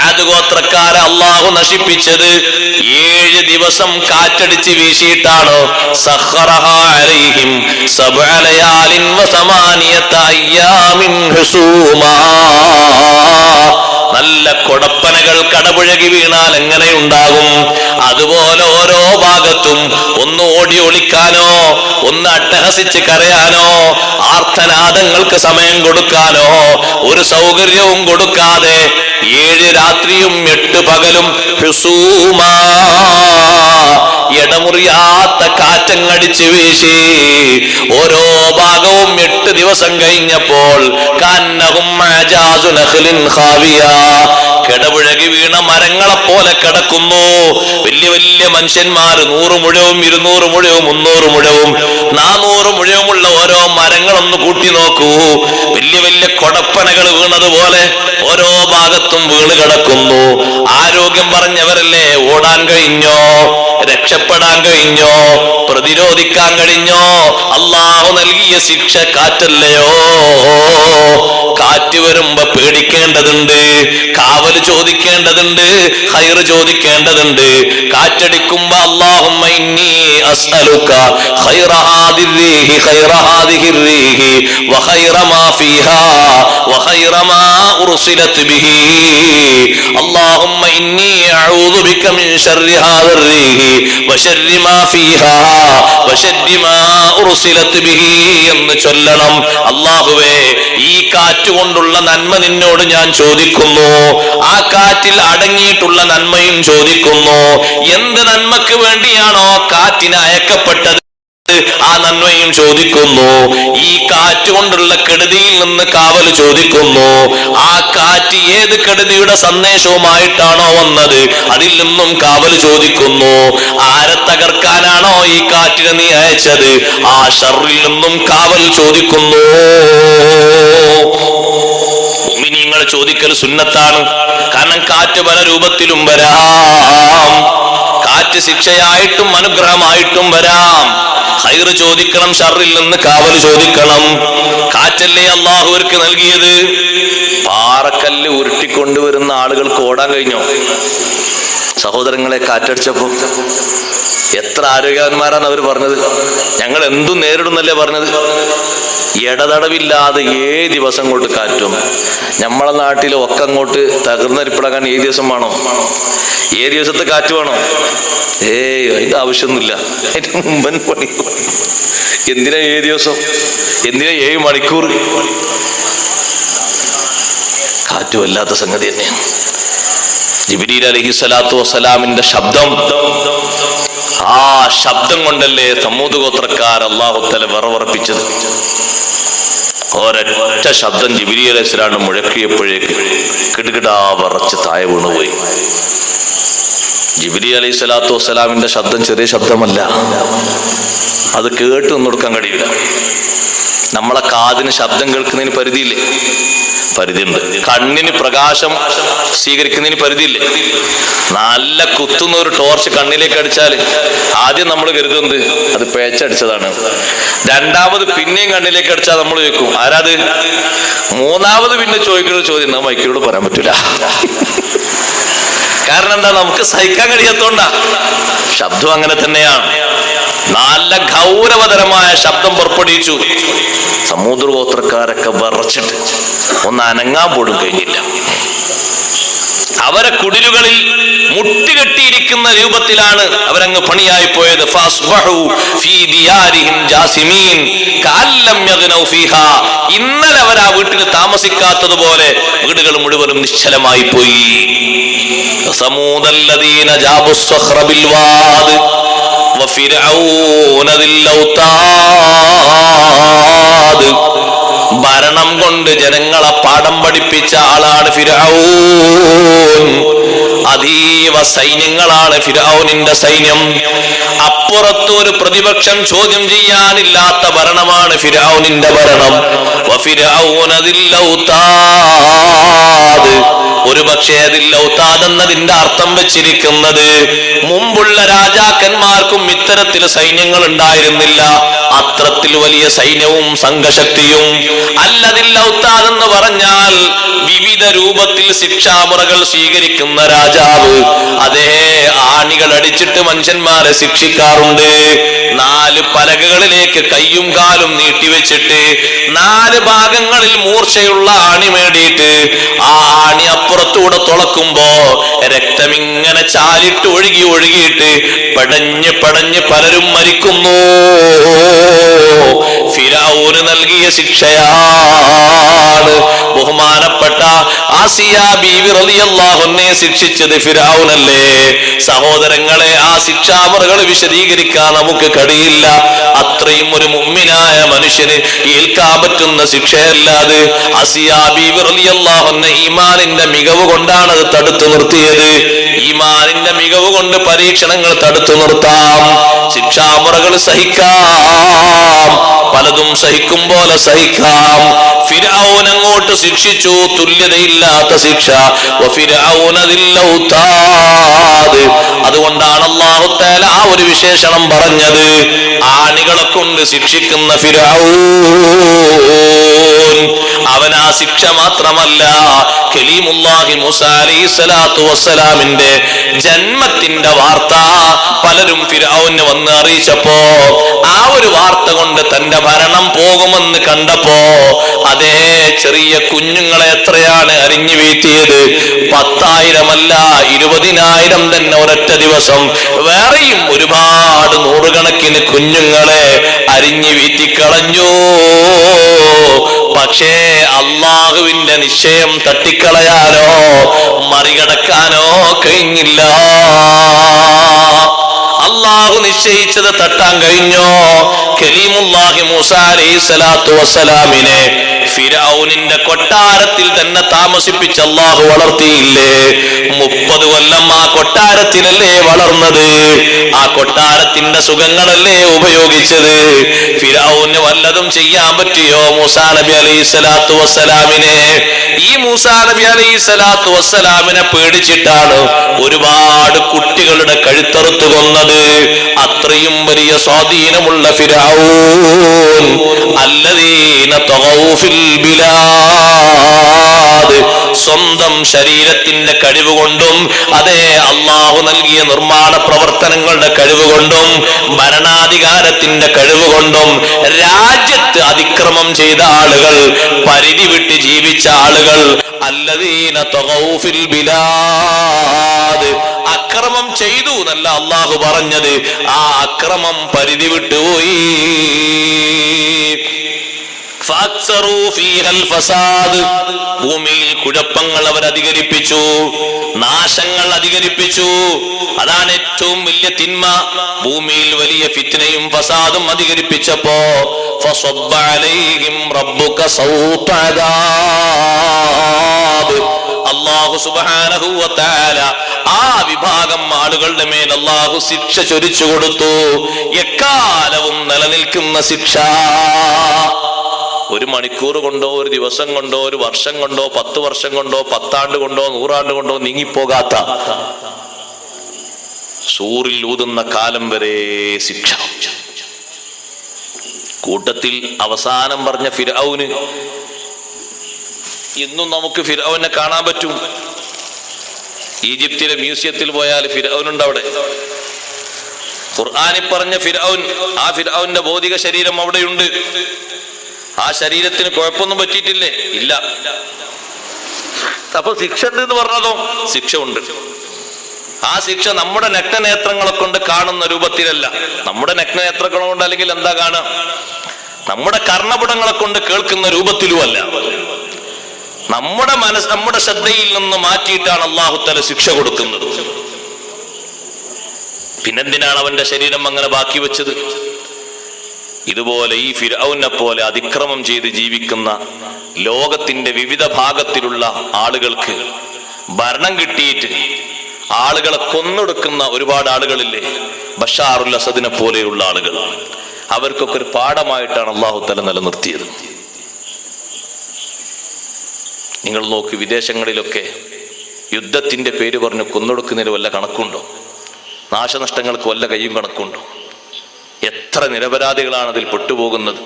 ആദ് ഗോത്രക്കാരെ അല്ലാഹു നശിപ്പിച്ചത് 7 ദിവസം കാറ്റടിച്ച് വീശിയിട്ടാണ്. സഖറഹാ അലൈഹിം സബ്അ ലയാലിൻ വസമാനിയത അയ്യാമിൻ ഹുസൂമാ. നല്ല കൊടപ്പനകൾ കടപുഴകി വീണാൽ എങ്ങനെ ഉണ്ടാകും, അതുപോലെ ഓരോ ഭാഗത്തും ഒന്ന് ഓടി ഒളിക്കാനോ ഒന്ന് അട്ടഹസിച്ച് കരയാനോ ആർത്തനാദങ്ങൾക്ക് സമയം കൊടുക്കാനോ ഒരു സൗകര്യവും കൊടുക്കാതെ 7 രാത്രിയും 8 പകലും ഹുസൂമാ ഇടമുറിയാത്ത കാറ്റങ്ങടിച്ച് വീശി. ഓരോ ഭാഗവും 8 ദിവസം കഴിഞ്ഞപ്പോൾ കന്നഹും അജാസു നഖ്ലിൻ ഖാവിയ, കിടപുഴകി വീണ മരങ്ങളെ പോലെ കിടക്കുന്നു. വലിയ വലിയ മനുഷ്യന്മാർ 100 മുഴവും 200 മുഴവും 300 മുഴവും 400 മുഴവുമുള്ള ഓരോ മരങ്ങളൊന്ന് കൂട്ടി നോക്കൂ. വലിയ വലിയ കൊടപ്പനകൾ വീണതുപോലെ ഓരോ ഭാഗത്തും വീണ് കിടക്കുന്നു. ആരോഗ്യം പറഞ്ഞവരല്ലേ, ഓടാൻ കഴിഞ്ഞോ, രക്ഷപ്പെടാൻ കഴിഞ്ഞോ, പ്രതിരോധിക്കാൻ കഴിഞ്ഞോ? അല്ലാഹു നൽകിയ ശിക്ഷ കാറ്റല്ലയോ? കാറ്റ് വരുമ്പോ പേടിക്കേണ്ടതുണ്ട്, കാവൽ ചോദിക്കേണ്ടതുണ്ട്, ഖൈർ ചോദിക്കേണ്ടതുണ്ട്. കാറ്റടിക്കുമ്പോ അല്ലാഹുമ്മ ഇന്നി അസ്അലുക ഖൈറ ഹാദിഹിർ ഖൈറ ഹാദിഹിർ റീഹി വ ഖൈറ മാ ഫീഹാ വ ഖൈറ മാ ഉർസിലത് ബിഹി. അല്ലാഹുമ്മ ഇന്നി അഊദു ബിക മിൻ ശർരി ഹാദിർ റീഹി വ ശർരി മാ ഫീഹാ വ ശർരി മാ ഉർസിലത് ബിഹി എന്ന് ചൊല്ലണം. അല്ലാഹുവേ, ഈ കാറ്റ് കൊണ്ടുള്ള നന്മ നിന്നോട് ഞാൻ ചോദിക്കുന്നു, ആ കാറ്റിൽ അടങ്ങിയിട്ടുള്ള നന്മയും ചോദിക്കുന്നു. എന്ത് നന്മക്ക് വേണ്ടിയാണോ കാറ്റിന് അയക്കപ്പെട്ടത് ആ നന്മയും ചോദിക്കുന്നു. ഈ കാറ്റ് കൊണ്ടുള്ള കെടുതിയിൽ നിന്ന് കാവൽ ചോദിക്കുന്നു. ആ കാറ്റ് ഏത് കെടുതിയുടെ സന്ദേശവുമായിട്ടാണോ വന്നത് അതിൽ നിന്നും കാവൽ ചോദിക്കുന്നു. ആരെ തകർക്കാനാണോ ഈ കാറ്റിനെ നീ അയച്ചത് ആ ഷർറിൽ നിന്നും കാവൽ ചോദിക്കുന്നു. മുഅ്മിനീങ്ങൾ ചോദിക്കൽ സുന്നത്താണ്. കാരണം കാറ്റ് പല രൂപത്തിലും വരാം. കാറ്റ് ശിക്ഷയായിട്ടും അനുഗ്രഹമായിട്ടും വരാം. ഖൈർ ചോദിക്കണം, ഷർറിൽ നിന്ന് കാവൽ ചോദിക്കണം. കാറ്റല്ലേ അല്ലാഹു അവർക്ക് നൽകിയത്. പാറക്കല്ല് ഉരുട്ടിക്കൊണ്ടുവരുന്ന ആളുകൾക്ക് ഓടാൻ കഴിഞ്ഞോ? സഹോദരങ്ങളെ, കാറ്റടിച്ചപ്പോ എത്ര ആരോഗ്യവാന്മാരാണ് അവർ പറഞ്ഞത്. ഞങ്ങൾ എന്തും നേരിടുന്നല്ലേ പറഞ്ഞത്. ഇടതടവില്ലാതെ 7 ദിവസം കൊണ്ട് കാറ്റും. നമ്മളെ നാട്ടിൽ ഒക്കെ അങ്ങോട്ട് തകർന്നരിപ്പിടാൻ 7 ദിവസം വേണോ? 7 ദിവസത്തെ കാറ്റ് വേണോ? അതിന്റെ ആവശ്യമൊന്നുമില്ല. അതിന്റെ മുമ്പൻ പണി. എന്തിനാ 7 ദിവസം? എന്തിനാ 7 മണിക്കൂർ? കാറ്റ് വല്ലാത്ത സംഗതി തന്നെയാണ്. ജിബ്രീൽ അലൈഹിസ്സലാത്തു വസ്സലാമിന്റെ ശബ്ദം, ആ ശബ്ദം കൊണ്ടല്ലേ സമൂദ് ഗോത്രക്കാർ അല്ലാഹു തആല വിറവിറപ്പിച്ചത്. ഒരൊറ്റ ശബ്ദം ജിബ്രീൽ അലൈഹിസ്സലാം മുഴക്കിയപ്പോഴേക്ക് കിടുകിടാ വിറച്ച് താഴെ വീണുപോയി. ജിബ്രീൽ അലൈഹിസ്സലാത്തു വസ്സലാമിന്റെ ശബ്ദം ചെറിയ ശബ്ദമല്ല. അത് കേട്ട് നിന്നൊടുക്കാൻ കഴിയില്ല. നമ്മളെ കാതിന് ശബ്ദം കേൾക്കുന്നതിന് പരിധിയില്ലേ? പരിധിയുണ്ട്. കണ്ണിന് പ്രകാശം സ്വീകരിക്കുന്നതിന് പരിധിയില്ലേ? നല്ല കുത്തുന്ന ഒരു ടോർച്ച് കണ്ണിലേക്ക് അടിച്ചാൽ ആദ്യം നമ്മൾ കരുതുന്നത് അത് പേച്ചടിച്ചതാണ്. രണ്ടാമത് പിന്നെയും കണ്ണിലേക്ക് അടിച്ചാൽ നമ്മൾ ചോദിക്കും ആരാത്? മൂന്നാമത് പിന്നെ ചോദിക്കുന്ന ചോദ്യം മൈക്കിനോട് പറയാൻ പറ്റൂല. കാരണം എന്താ? നമുക്ക് സഹിക്കാൻ കഴിയാത്തോണ്ടാ. ശബ്ദം അങ്ങനെ തന്നെയാണ്. നല്ല ഗൗരവതരമായ ശബ്ദം പുറപ്പെടുവിച്ചു. സമുദ്രഗോത്രക്കാരൊക്കെ വിറച്ചിട്ട് ഒന്ന് അനങ്ങാൻ പോലും കഴിഞ്ഞില്ല. അവരെ കുടിലുകളിൽ മുട്ടുകെട്ടിയിരിക്കുന്ന രൂപത്തിലാണ് അവരങ്ങ് പണിയായി പോയത്. ഇന്നലെ അവർ ആ വീട്ടിൽ താമസിക്കാത്തതുപോലെ വീടുകൾ മുഴുവനും നിശ്ചലമായി പോയി. സമൂദല്ലദീന ജാബുസ്സഖ്റ ബിൽവാദ് വഫിർഔന ദിൽ ഔതാദ്. ഭരണം കൊണ്ട് ജനങ്ങളെ പാഠം പഠിപ്പിച്ച ആളാണ് ഫിർഔൻ. അതീവ സൈന്യങ്ങളാണ് ഫിർഔനിന്റെ സൈന്യം. അപ്പുറത്ത് ഒരു പ്രതിപക്ഷം ചോദ്യം ചെയ്യാനില്ലാത്ത ഭരണമാണ് ഫിർഔനിന്റെ ഭരണം. വഫിർഔന ദിൽ ഔതാദ്. ഒരു പക്ഷേ അതിൽ ഔതാദ് എന്നതിന്റെ അർത്ഥം വെച്ചിരിക്കുന്നത് മുമ്പുള്ള രാജാക്കന്മാർക്കും ഇത്തരത്തിൽ സൈന്യങ്ങൾ ഉണ്ടായിരുന്നില്ല, അത്രത്തിൽ വലിയ സൈന്യവും സംഘശക്തിയും. അല്ലതിൽ ഔതാദ് എന്ന് പറഞ്ഞാൽ വിവിധ രൂപത്തിൽ ശിക്ഷാമുറകൾ സ്വീകരിക്കുന്ന രാജാവ്. അതേ, ആണികൾ അടിച്ചിട്ട് മനുഷ്യന്മാരെ ശിക്ഷിക്കാറുണ്ട്. 4 പലകകളിലേക്ക് കയ്യും കാലും നീട്ടിവെച്ചിട്ട് 4 ഭാഗങ്ങളിൽ മൂർച്ചയുള്ള ആണി മേടിയിട്ട് ആ ആണി അപ്പുറത്തൂടെ തുളക്കുമ്പോ രക്തമിങ്ങനെ ചാലിട്ട് ഒഴുകിയിട്ട് പടഞ്ഞ് പലരും മരിക്കുന്നു. ഫിർഔന് നൽകിയ ശിക്ഷയാണ്. ബഹുമാനപ്പെട്ട ആസിയ ബീവി റളിയല്ലാഹു അൻഹയെ ശിക്ഷിച്ചത് ഫിർഔനല്ലേ? സഹോദരങ്ങളെ, ആ ശിക്ഷാമുറകൾ വിശദീകരിക്കാൻ നമുക്ക് കഴിയില്ല. അത്രയും ഒരു മുഅ്മിനായ മനുഷ്യന് ഏൽക്കാൻ പറ്റുന്ന ശിക്ഷയല്ലാതെ. ആസിയ ബീവി റളിയല്ലാഹു അൻഹ ഈമാനിന്റെ മികവ് കൊണ്ടാണ് അത് തടുത്തു നിർത്തിയത്. ഈമാനിന്റെ മികവ് കൊണ്ട് പരീക്ഷണങ്ങൾ തടുത്തു നിർത്താം, ശിക്ഷാമുറകൾ സഹിക്കാം, പലതും സഹിക്കും പോലെ സഹിക്കാം. ഫിർഔൻ അങ്ങോട്ട് ശിക്ഷിച്ചു, തുല്യതയില്ലാത്ത ശിക്ഷ. അതുകൊണ്ടാണ് അല്ലാഹു തആല ആ ഒരു വിശേഷണം പറഞ്ഞത്. ആണികളെ കൊണ്ട് ശിക്ഷിക്കുന്ന ഫിർഔൻ, അവൻ ആ ശിക്ഷ മാത്രമല്ല, കലീമുല്ലാഹി മൂസാ അലൈഹിസ്സലാത്തു വസ്സലാമിന്റെ ജന്മത്തിന്റെ വാർത്ത പലരും ഫിർഔന് വന്ന് അറിയിച്ചപ്പോ ആ ഒരു വാർത്ത കൊണ്ട് തന്റെ ഭരണം പോകുമെന്ന് കണ്ടപ്പോ അതേ ചെറിയ കുഞ്ഞുങ്ങളെ എത്രയാണ് അരിഞ്ഞു വീഴ്ത്തിയത്? 10,000 അല്ല, 20,000 തന്നെ ഒരൊറ്റ ദിവസം. വേറെയും ഒരുപാട് നൂറുകണക്കിന് കുഞ്ഞുങ്ങളെ അരിഞ്ഞു വീഴ്ത്തിക്കളഞ്ഞു. പക്ഷേ അള്ളാഹുവിന്റെ നിശ്ചയം തട്ടിക്കളയാനോ മറികടക്കാനോ കഴിഞ്ഞില്ല. അള്ളാഹു നിശ്ചയിച്ചത് തട്ടാൻ കഴിഞ്ഞോ? കലീമുല്ലാഹി മൂസാ അലൈഹിസ്സലാത്തു വസ്സലാമിനെ ഫിർഔനിന്റെ കൊട്ടാരത്തിൽ തന്നെ താമസിപ്പിച്ച് അള്ളാഹു വളർത്തിയില്ലേ? 30 കൊല്ലം ആ കൊട്ടാരത്തിലല്ലേ വളർന്നത്? ആ കൊട്ടാരത്തിന്റെ സുഖങ്ങളല്ലേ ഉപയോഗിച്ചത്? ഫിർഔന് വല്ലതും ചെയ്യാൻ പറ്റിയോ മൂസാ നബി അലൈഹിസ്സലാത്തു വസ്സലാമിനെ? ഈ മൂസാ നബി അലൈഹിസ്സലാത്തു വസ്സലാമിനെ പേടിച്ചിട്ടാണ് ഒരുപാട് കുട്ടികളുടെ കഴുത്തറുത്ത് കൊന്നത്. അത്രയും വലിയ സ്വാധീനമുള്ള ഫിർഔൻ അല്ലദീന തഗൗ ഫിൽ ബിലാദ്, സ്വന്തം ശരീരത്തിന്റെ കഴിവ് കൊണ്ടും അതേ അള്ളാഹു നൽകിയ നിർമ്മാണ പ്രവർത്തനങ്ങളുടെ കഴിവ് കൊണ്ടും ഭരണാധികാരത്തിന്റെ കഴിവ് കൊണ്ടും രാജ്യത്ത് അതിക്രമം ചെയ്ത ആളുകൾ, പരിധി വിട്ട് ജീവിച്ച ആളുകൾ, അല്ലദീന തഗൗ ഫിൽ ബിലാദ്, അക്രമം ചെയ്തു എന്നല്ല അള്ളാഹു പറഞ്ഞത്, ആ അക്രമം പരിധി വിട്ടുപോയി. ഭൂമിയിൽ കുഴപ്പങ്ങൾ അവർ അധികരിപ്പിച്ചു, നാശങ്ങൾ അധികരിപ്പിച്ചു. അതാണ് ഏറ്റവും വലിയ തിന്മ. ഭൂമിയിൽ വലിയ ഫിത്നയും ഫസാദും അധികരിപ്പിച്ചപ്പോ ഫസബ്ബ അലൈഹിം റബ്ബുക സൗത അദാബ്, അല്ലാഹു സുബ്ഹാനഹു വ തആല ആ വിഭാഗം ആളുകളുടെ മേൽ അല്ലാഹു ശിക്ഷ ചൊരിച്ചു കൊടുത്തു. എക്കാലവും നിലനിൽക്കുന്ന ശിക്ഷ. ഒരു മണിക്കൂർ കൊണ്ടോ ഒരു ദിവസം കൊണ്ടോ ഒരു വർഷം കൊണ്ടോ 10 വർഷം കൊണ്ടോ 10 ആണ്ട് കൊണ്ടോ 100 ആണ്ട് കൊണ്ടോ നീങ്ങിപ്പോകാത്ത സൂറിൽ ഊതുന്ന കാലം വരെ ശിക്ഷ. കൂട്ടത്തിൽ അവസാനം പറഞ്ഞ ഫിർഔന്, ഇന്നും നമുക്ക് ഫിർഔനെ കാണാൻ പറ്റും. ഈജിപ്തിലെ മ്യൂസിയത്തിൽ പോയാൽ ഫിർഔനുണ്ട് അവിടെ. ഖുർആനിൽ പറഞ്ഞ ഫിർഔൻ, ആ ഫിർഔന്റെ ഭൗതിക ശരീരം അവിടെയുണ്ട്. ആ ശരീരത്തിന് കുഴപ്പമൊന്നും പറ്റിയിട്ടില്ലേ? ഇല്ല. അപ്പൊ ശിക്ഷ ഉണ്ട് എന്ന് പറഞ്ഞതോ? ശിക്ഷ ഉണ്ട്. ആ ശിക്ഷ നമ്മുടെ നഗ്നനേത്രങ്ങളെ കൊണ്ട് കാണുന്ന രൂപത്തിലല്ല. നമ്മുടെ നഗ്നനേത്രങ്ങളെ കൊണ്ട് അല്ലെങ്കിൽ എന്താ കാണുക? നമ്മുടെ കർണപുടങ്ങളെ കൊണ്ട് കേൾക്കുന്ന രൂപത്തിലുമല്ല. നമ്മുടെ ശ്രദ്ധയിൽ നിന്ന് മാറ്റിയിട്ടാണ് അല്ലാഹു തആല ശിക്ഷ കൊടുക്കുന്നത്. പിന്നെന്തിനാണ് അവന്റെ ശരീരം അങ്ങനെ ബാക്കി വെച്ചത്? ഇതുപോലെ ഈ ഫിർഔനെ പോലെ അതിക്രമം ചെയ്ത് ജീവിക്കുന്ന ലോകത്തിന്റെ വിവിധ ഭാഗത്തിലുള്ള ആളുകൾക്ക് ഭരണം കിട്ടിയിട്ട് ആളുകളെ കൊന്നൊടുക്കുന്ന ഒരുപാട് ആളുകളില്ലേ? ബഷാറുൽ അസദിനെ പോലെയുള്ള ആളുകൾ. അവർക്കൊക്കെ ഒരു പാഠമായിട്ടാണ് അല്ലാഹു തആല നിലനിർത്തിയത്. നിങ്ങൾ നോക്ക്, വിദേശങ്ങളിലൊക്കെ യുദ്ധത്തിന്റെ പേര് പറഞ്ഞ് കൊന്നൊടുക്കുന്നതിന് വല്ല കണക്കുണ്ടോ? നാശനഷ്ടങ്ങൾക്ക് വല്ല കയ്യും കണക്കുണ്ടോ? എത്ര നിരപരാധികളാണ് അതിൽ പെട്ടുപോകുന്നത്.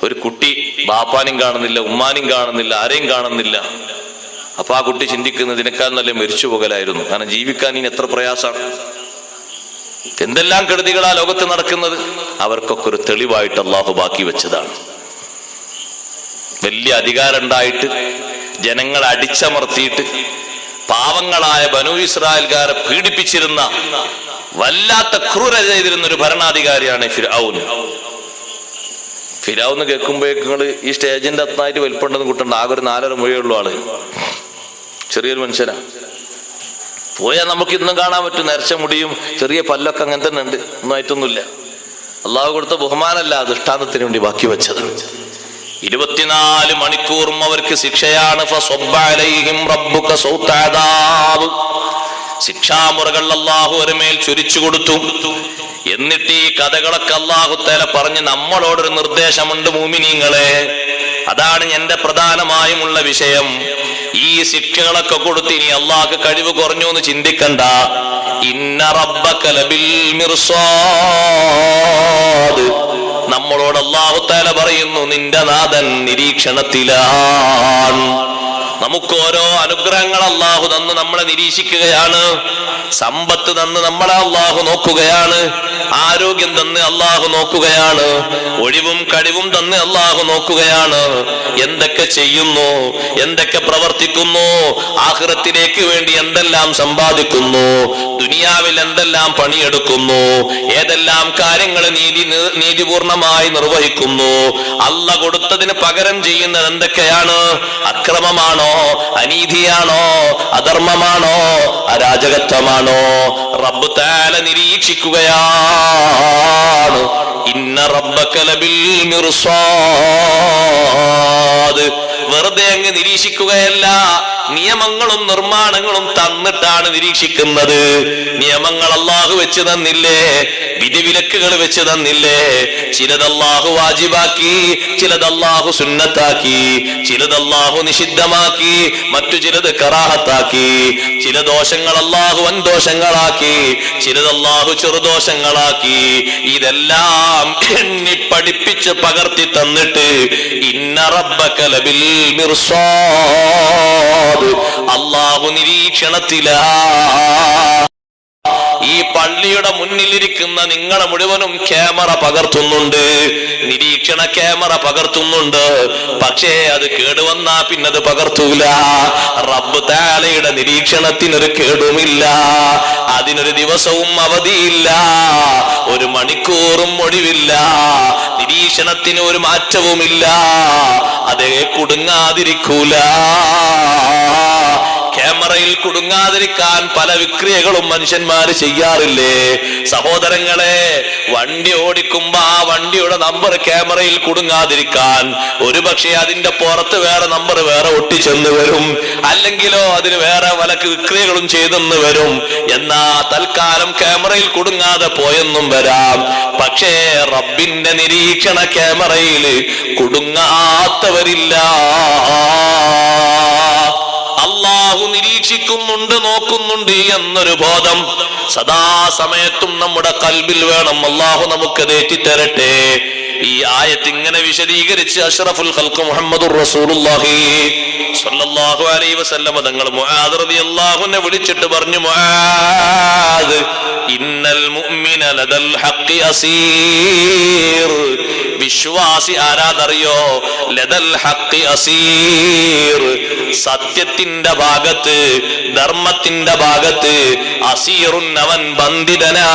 ഒരു കുട്ടി ബാപ്പാനും കാണുന്നില്ല, ഉമ്മാനും കാണുന്നില്ല, ആരെയും കാണുന്നില്ല. അപ്പൊ ആ കുട്ടി ചിന്തിക്കുന്നതിനേക്കാൾ നല്ല മരിച്ചു പോകലായിരുന്നു. കാരണം ജീവിക്കാൻ ഇനി എത്ര പ്രയാസമാണ്. എന്തെല്ലാം കെടുതികളാ ലോകത്ത് നടക്കുന്നത്. അവർക്കൊക്കെ ഒരു തെളിവായിട്ട് അല്ലാഹു ബാക്കി വെച്ചതാണ്. വലിയ അധികാരം ഉണ്ടായിട്ട് ജനങ്ങളെ അടിച്ചമർത്തിയിട്ട് പാവങ്ങളായ ബനൂ ഇസ്രായേൽക്കാരെ പീഡിപ്പിച്ചിരുന്ന, വല്ലാത്ത ക്രൂരത ചെയ്തിരുന്ന ഒരു ഭരണാധികാരിയാണ് ഫിർഔൻ. ഫിർഔൻ കേൾക്കുമ്പോഴേക്കും ഈ സ്റ്റേജിന്റെ അത്തായിട്ട് വലിപ്പുണ്ടെന്ന് കൂട്ടണ്ട. ആകെ ഒരു 4.5 മൊഴിയുള്ള ആള്, ചെറിയൊരു മനുഷ്യനാ. പോയാൽ നമുക്ക് ഇന്നും കാണാൻ പറ്റും. നരച്ച മുടിയും ചെറിയ പല്ലൊക്കെ അങ്ങനെ തന്നെ ഉണ്ട്. ഒന്നായിട്ടൊന്നുമില്ല. അള്ളാഹു കൊടുത്ത ബഹുമാനല്ല, ദൃഷ്ടാന്തത്തിന് വേണ്ടി ബാക്കി വെച്ചത്. 24 മണിക്കൂറും അവർക്ക് ശിക്ഷയാണ്. ശിക്ഷാമുറകൾ അല്ലാഹു അവരുടെ മേൽ ചൊരിച്ചു കൊടുത്തു. എന്നിട്ട് ഈ കഥകളൊക്കെ അല്ലാഹു തആല പറഞ്ഞ് നമ്മളോടൊരു നിർദ്ദേശമുണ്ട്, മുഅ്മിനീങ്ങളെ. അതാണ് എന്റെ പ്രധാനമായുമുള്ള വിഷയം. ഈ ശിക്ഷകളൊക്കെ കൊടുത്ത് ഇനി അല്ലാഹു കഴിവ് കുറഞ്ഞു എന്ന് ചിന്തിക്കണ്ട. ഇന്ന റബ്ബക ലബിൽ മിർസാദ്. നമ്മളോട് അല്ലാഹു തആല പറയുന്നു, നിന്റെ നാഥൻ നിരീക്ഷണത്തിലാണ്. നമുക്ക് ഓരോ അനുഗ്രഹങ്ങൾ അല്ലാഹു തന്ന് നമ്മളെ നിരീക്ഷിക്കുകയാണ്. സമ്പത്ത് തന്ന് നമ്മളെ അല്ലാഹു നോക്കുകയാണ്. ആരോഗ്യം തന്ന് അല്ലാഹു നോക്കുകയാണ്. ഒഴിവും കഴിവും തന്ന് അല്ലാഹു നോക്കുകയാണ്. എന്തൊക്കെ ചെയ്യുന്നു, എന്തൊക്കെ പ്രവർത്തിക്കുന്നു, ആഖിറത്തിലേക്ക് വേണ്ടി എന്തെല്ലാം സമ്പാദിക്കുന്നു, ദുനിയാവിൽ എന്തെല്ലാം പണിയെടുക്കുന്നു, ഏതെല്ലാം കാര്യങ്ങൾ നീതിപൂർണമായി നിർവഹിക്കുന്നു. അല്ല കൊടുത്തതിന് പകരം ചെയ്യുന്നത് എന്തൊക്കെയാണ്? അക്രമമാണോ, അനീതിയാണോ, അധർമ്മമാണോ, അരാജകത്വമാണോ? റബ്ബ് തആല നിരീക്ഷിക്കുകയാണ്. ഇന്ന റബ്ബക ലബിൽ മിർസാദ്. വെറുതെ അങ്ങ് നിരീക്ഷിക്കുകയല്ല, നിയമങ്ങളും നിർമ്മാണങ്ങളും തന്നിട്ടാണ് നിരീക്ഷിക്കുന്നത്. നിയമങ്ങൾ അല്ലാഹു വെച്ച് തന്നില്ലേ? വിധിവിലക്കുകൾ വെച്ച് തന്നില്ലേ? ചിലത് അല്ലാഹു വാജിബാക്കി, ചിലത് അല്ലാഹു സുന്നത്താക്കി, ചിലത് അല്ലാഹു നിഷിദ്ധമാക്കി, മറ്റു ചിലത് കറാഹത്താക്കി. ചില ദോഷങ്ങൾ അല്ലാഹു വൻദോഷങ്ങളാക്കി, ചിലത് അല്ലാഹു ചെറുദോഷങ്ങളാക്കി. ഇതെല്ലാം എണ്ണി പഠിപ്പിച്ച് പകർത്തി തന്നിട്ട് ഇന്ന റബ്ബക ലബിൽ മിർസാദ്, അല്ലാഹു നിരീക്ഷണത്തിലാ. ഈ പള്ളിയുടെ മുന്നിലിരിക്കുന്ന നിങ്ങളെ മുഴുവനും ക്യാമറ പകർത്തുന്നുണ്ട്, നിരീക്ഷണ ക്യാമറ പകർത്തുന്നുണ്ട്. പക്ഷേ അത് കേടുവന്നാ പിന്നത് പകർത്തൂല. റബ്ബ് തആലയുടെ നിരീക്ഷണത്തിനൊരു കേടുമില്ല, അതിനൊരു ദിവസവും അവധിയില്ല, ഒരു മണിക്കൂറും ഒഴിവില്ല, നിരീക്ഷണത്തിന് ഒരു മാറ്റവുമില്ല. അതേ കുടുങ്ങാതിരിക്കൂല. ക്യാമറയിൽ കുടുങ്ങാതിരിക്കാൻ പല വിക്രിയകളും മനുഷ്യന്മാര് ചെയ്യാറില്ലേ സഹോദരങ്ങളെ? വണ്ടി ഓടിക്കുമ്പോ ആ വണ്ടിയുടെ നമ്പർ ക്യാമറയിൽ കുടുങ്ങാതിരിക്കാൻ ഒരുപക്ഷെ അതിന്റെ പുറത്ത് വേറെ നമ്പർ വേറെ ഒട്ടിച്ചെന്ന് വരും, അല്ലെങ്കിലോ അതിന് വേറെ പല വിക്രിയകളും ചെയ്തെന്ന് വരും. എന്നാ തൽക്കാലം ക്യാമറയിൽ കുടുങ്ങാതെ പോയെന്നും വരാം. പക്ഷേ റബ്ബിന്റെ നിരീക്ഷണ ക്യാമറയിൽ കുടുങ്ങാത്തവരില്ല. അള്ളാഹു നിരീക്ഷിക്കുന്നുണ്ട്, നോക്കുന്നുണ്ട് എന്നൊരു ബോധം സദാസമയത്തും നമ്മുടെ കൽബിൽ വേണം. അള്ളാഹു നമുക്കത് ഏറ്റിത്തരട്ടെ. ഈ ആയത്ത് ഇങ്ങനെ വിശദീകരിച്ച് അഷ്റഫുൽ ഖൽഖ് മുഹമ്മദുർ റസൂലുള്ളാഹി സ്വല്ലല്ലാഹു അലൈഹി വസല്ലം തങ്ങൾ മുആദ് റളിയല്ലാഹു അൻഹു വിളിച്ചിട്ട് പറഞ്ഞു, മുആദ് ഇന്നൽ മുഅ്മിന ലദൽ ഹഖ് അസീർ. വിശ്വാസി ആരാധറിയോ? ലദൽ ഹഖ് അസീർ, സത്യത്തിന്റെ ഭാഗത്ത്, ധർമ്മത്തിന്റെ ഭാഗത്ത് അസീറുൻ അവൻ ബന്ധിതനാൻ.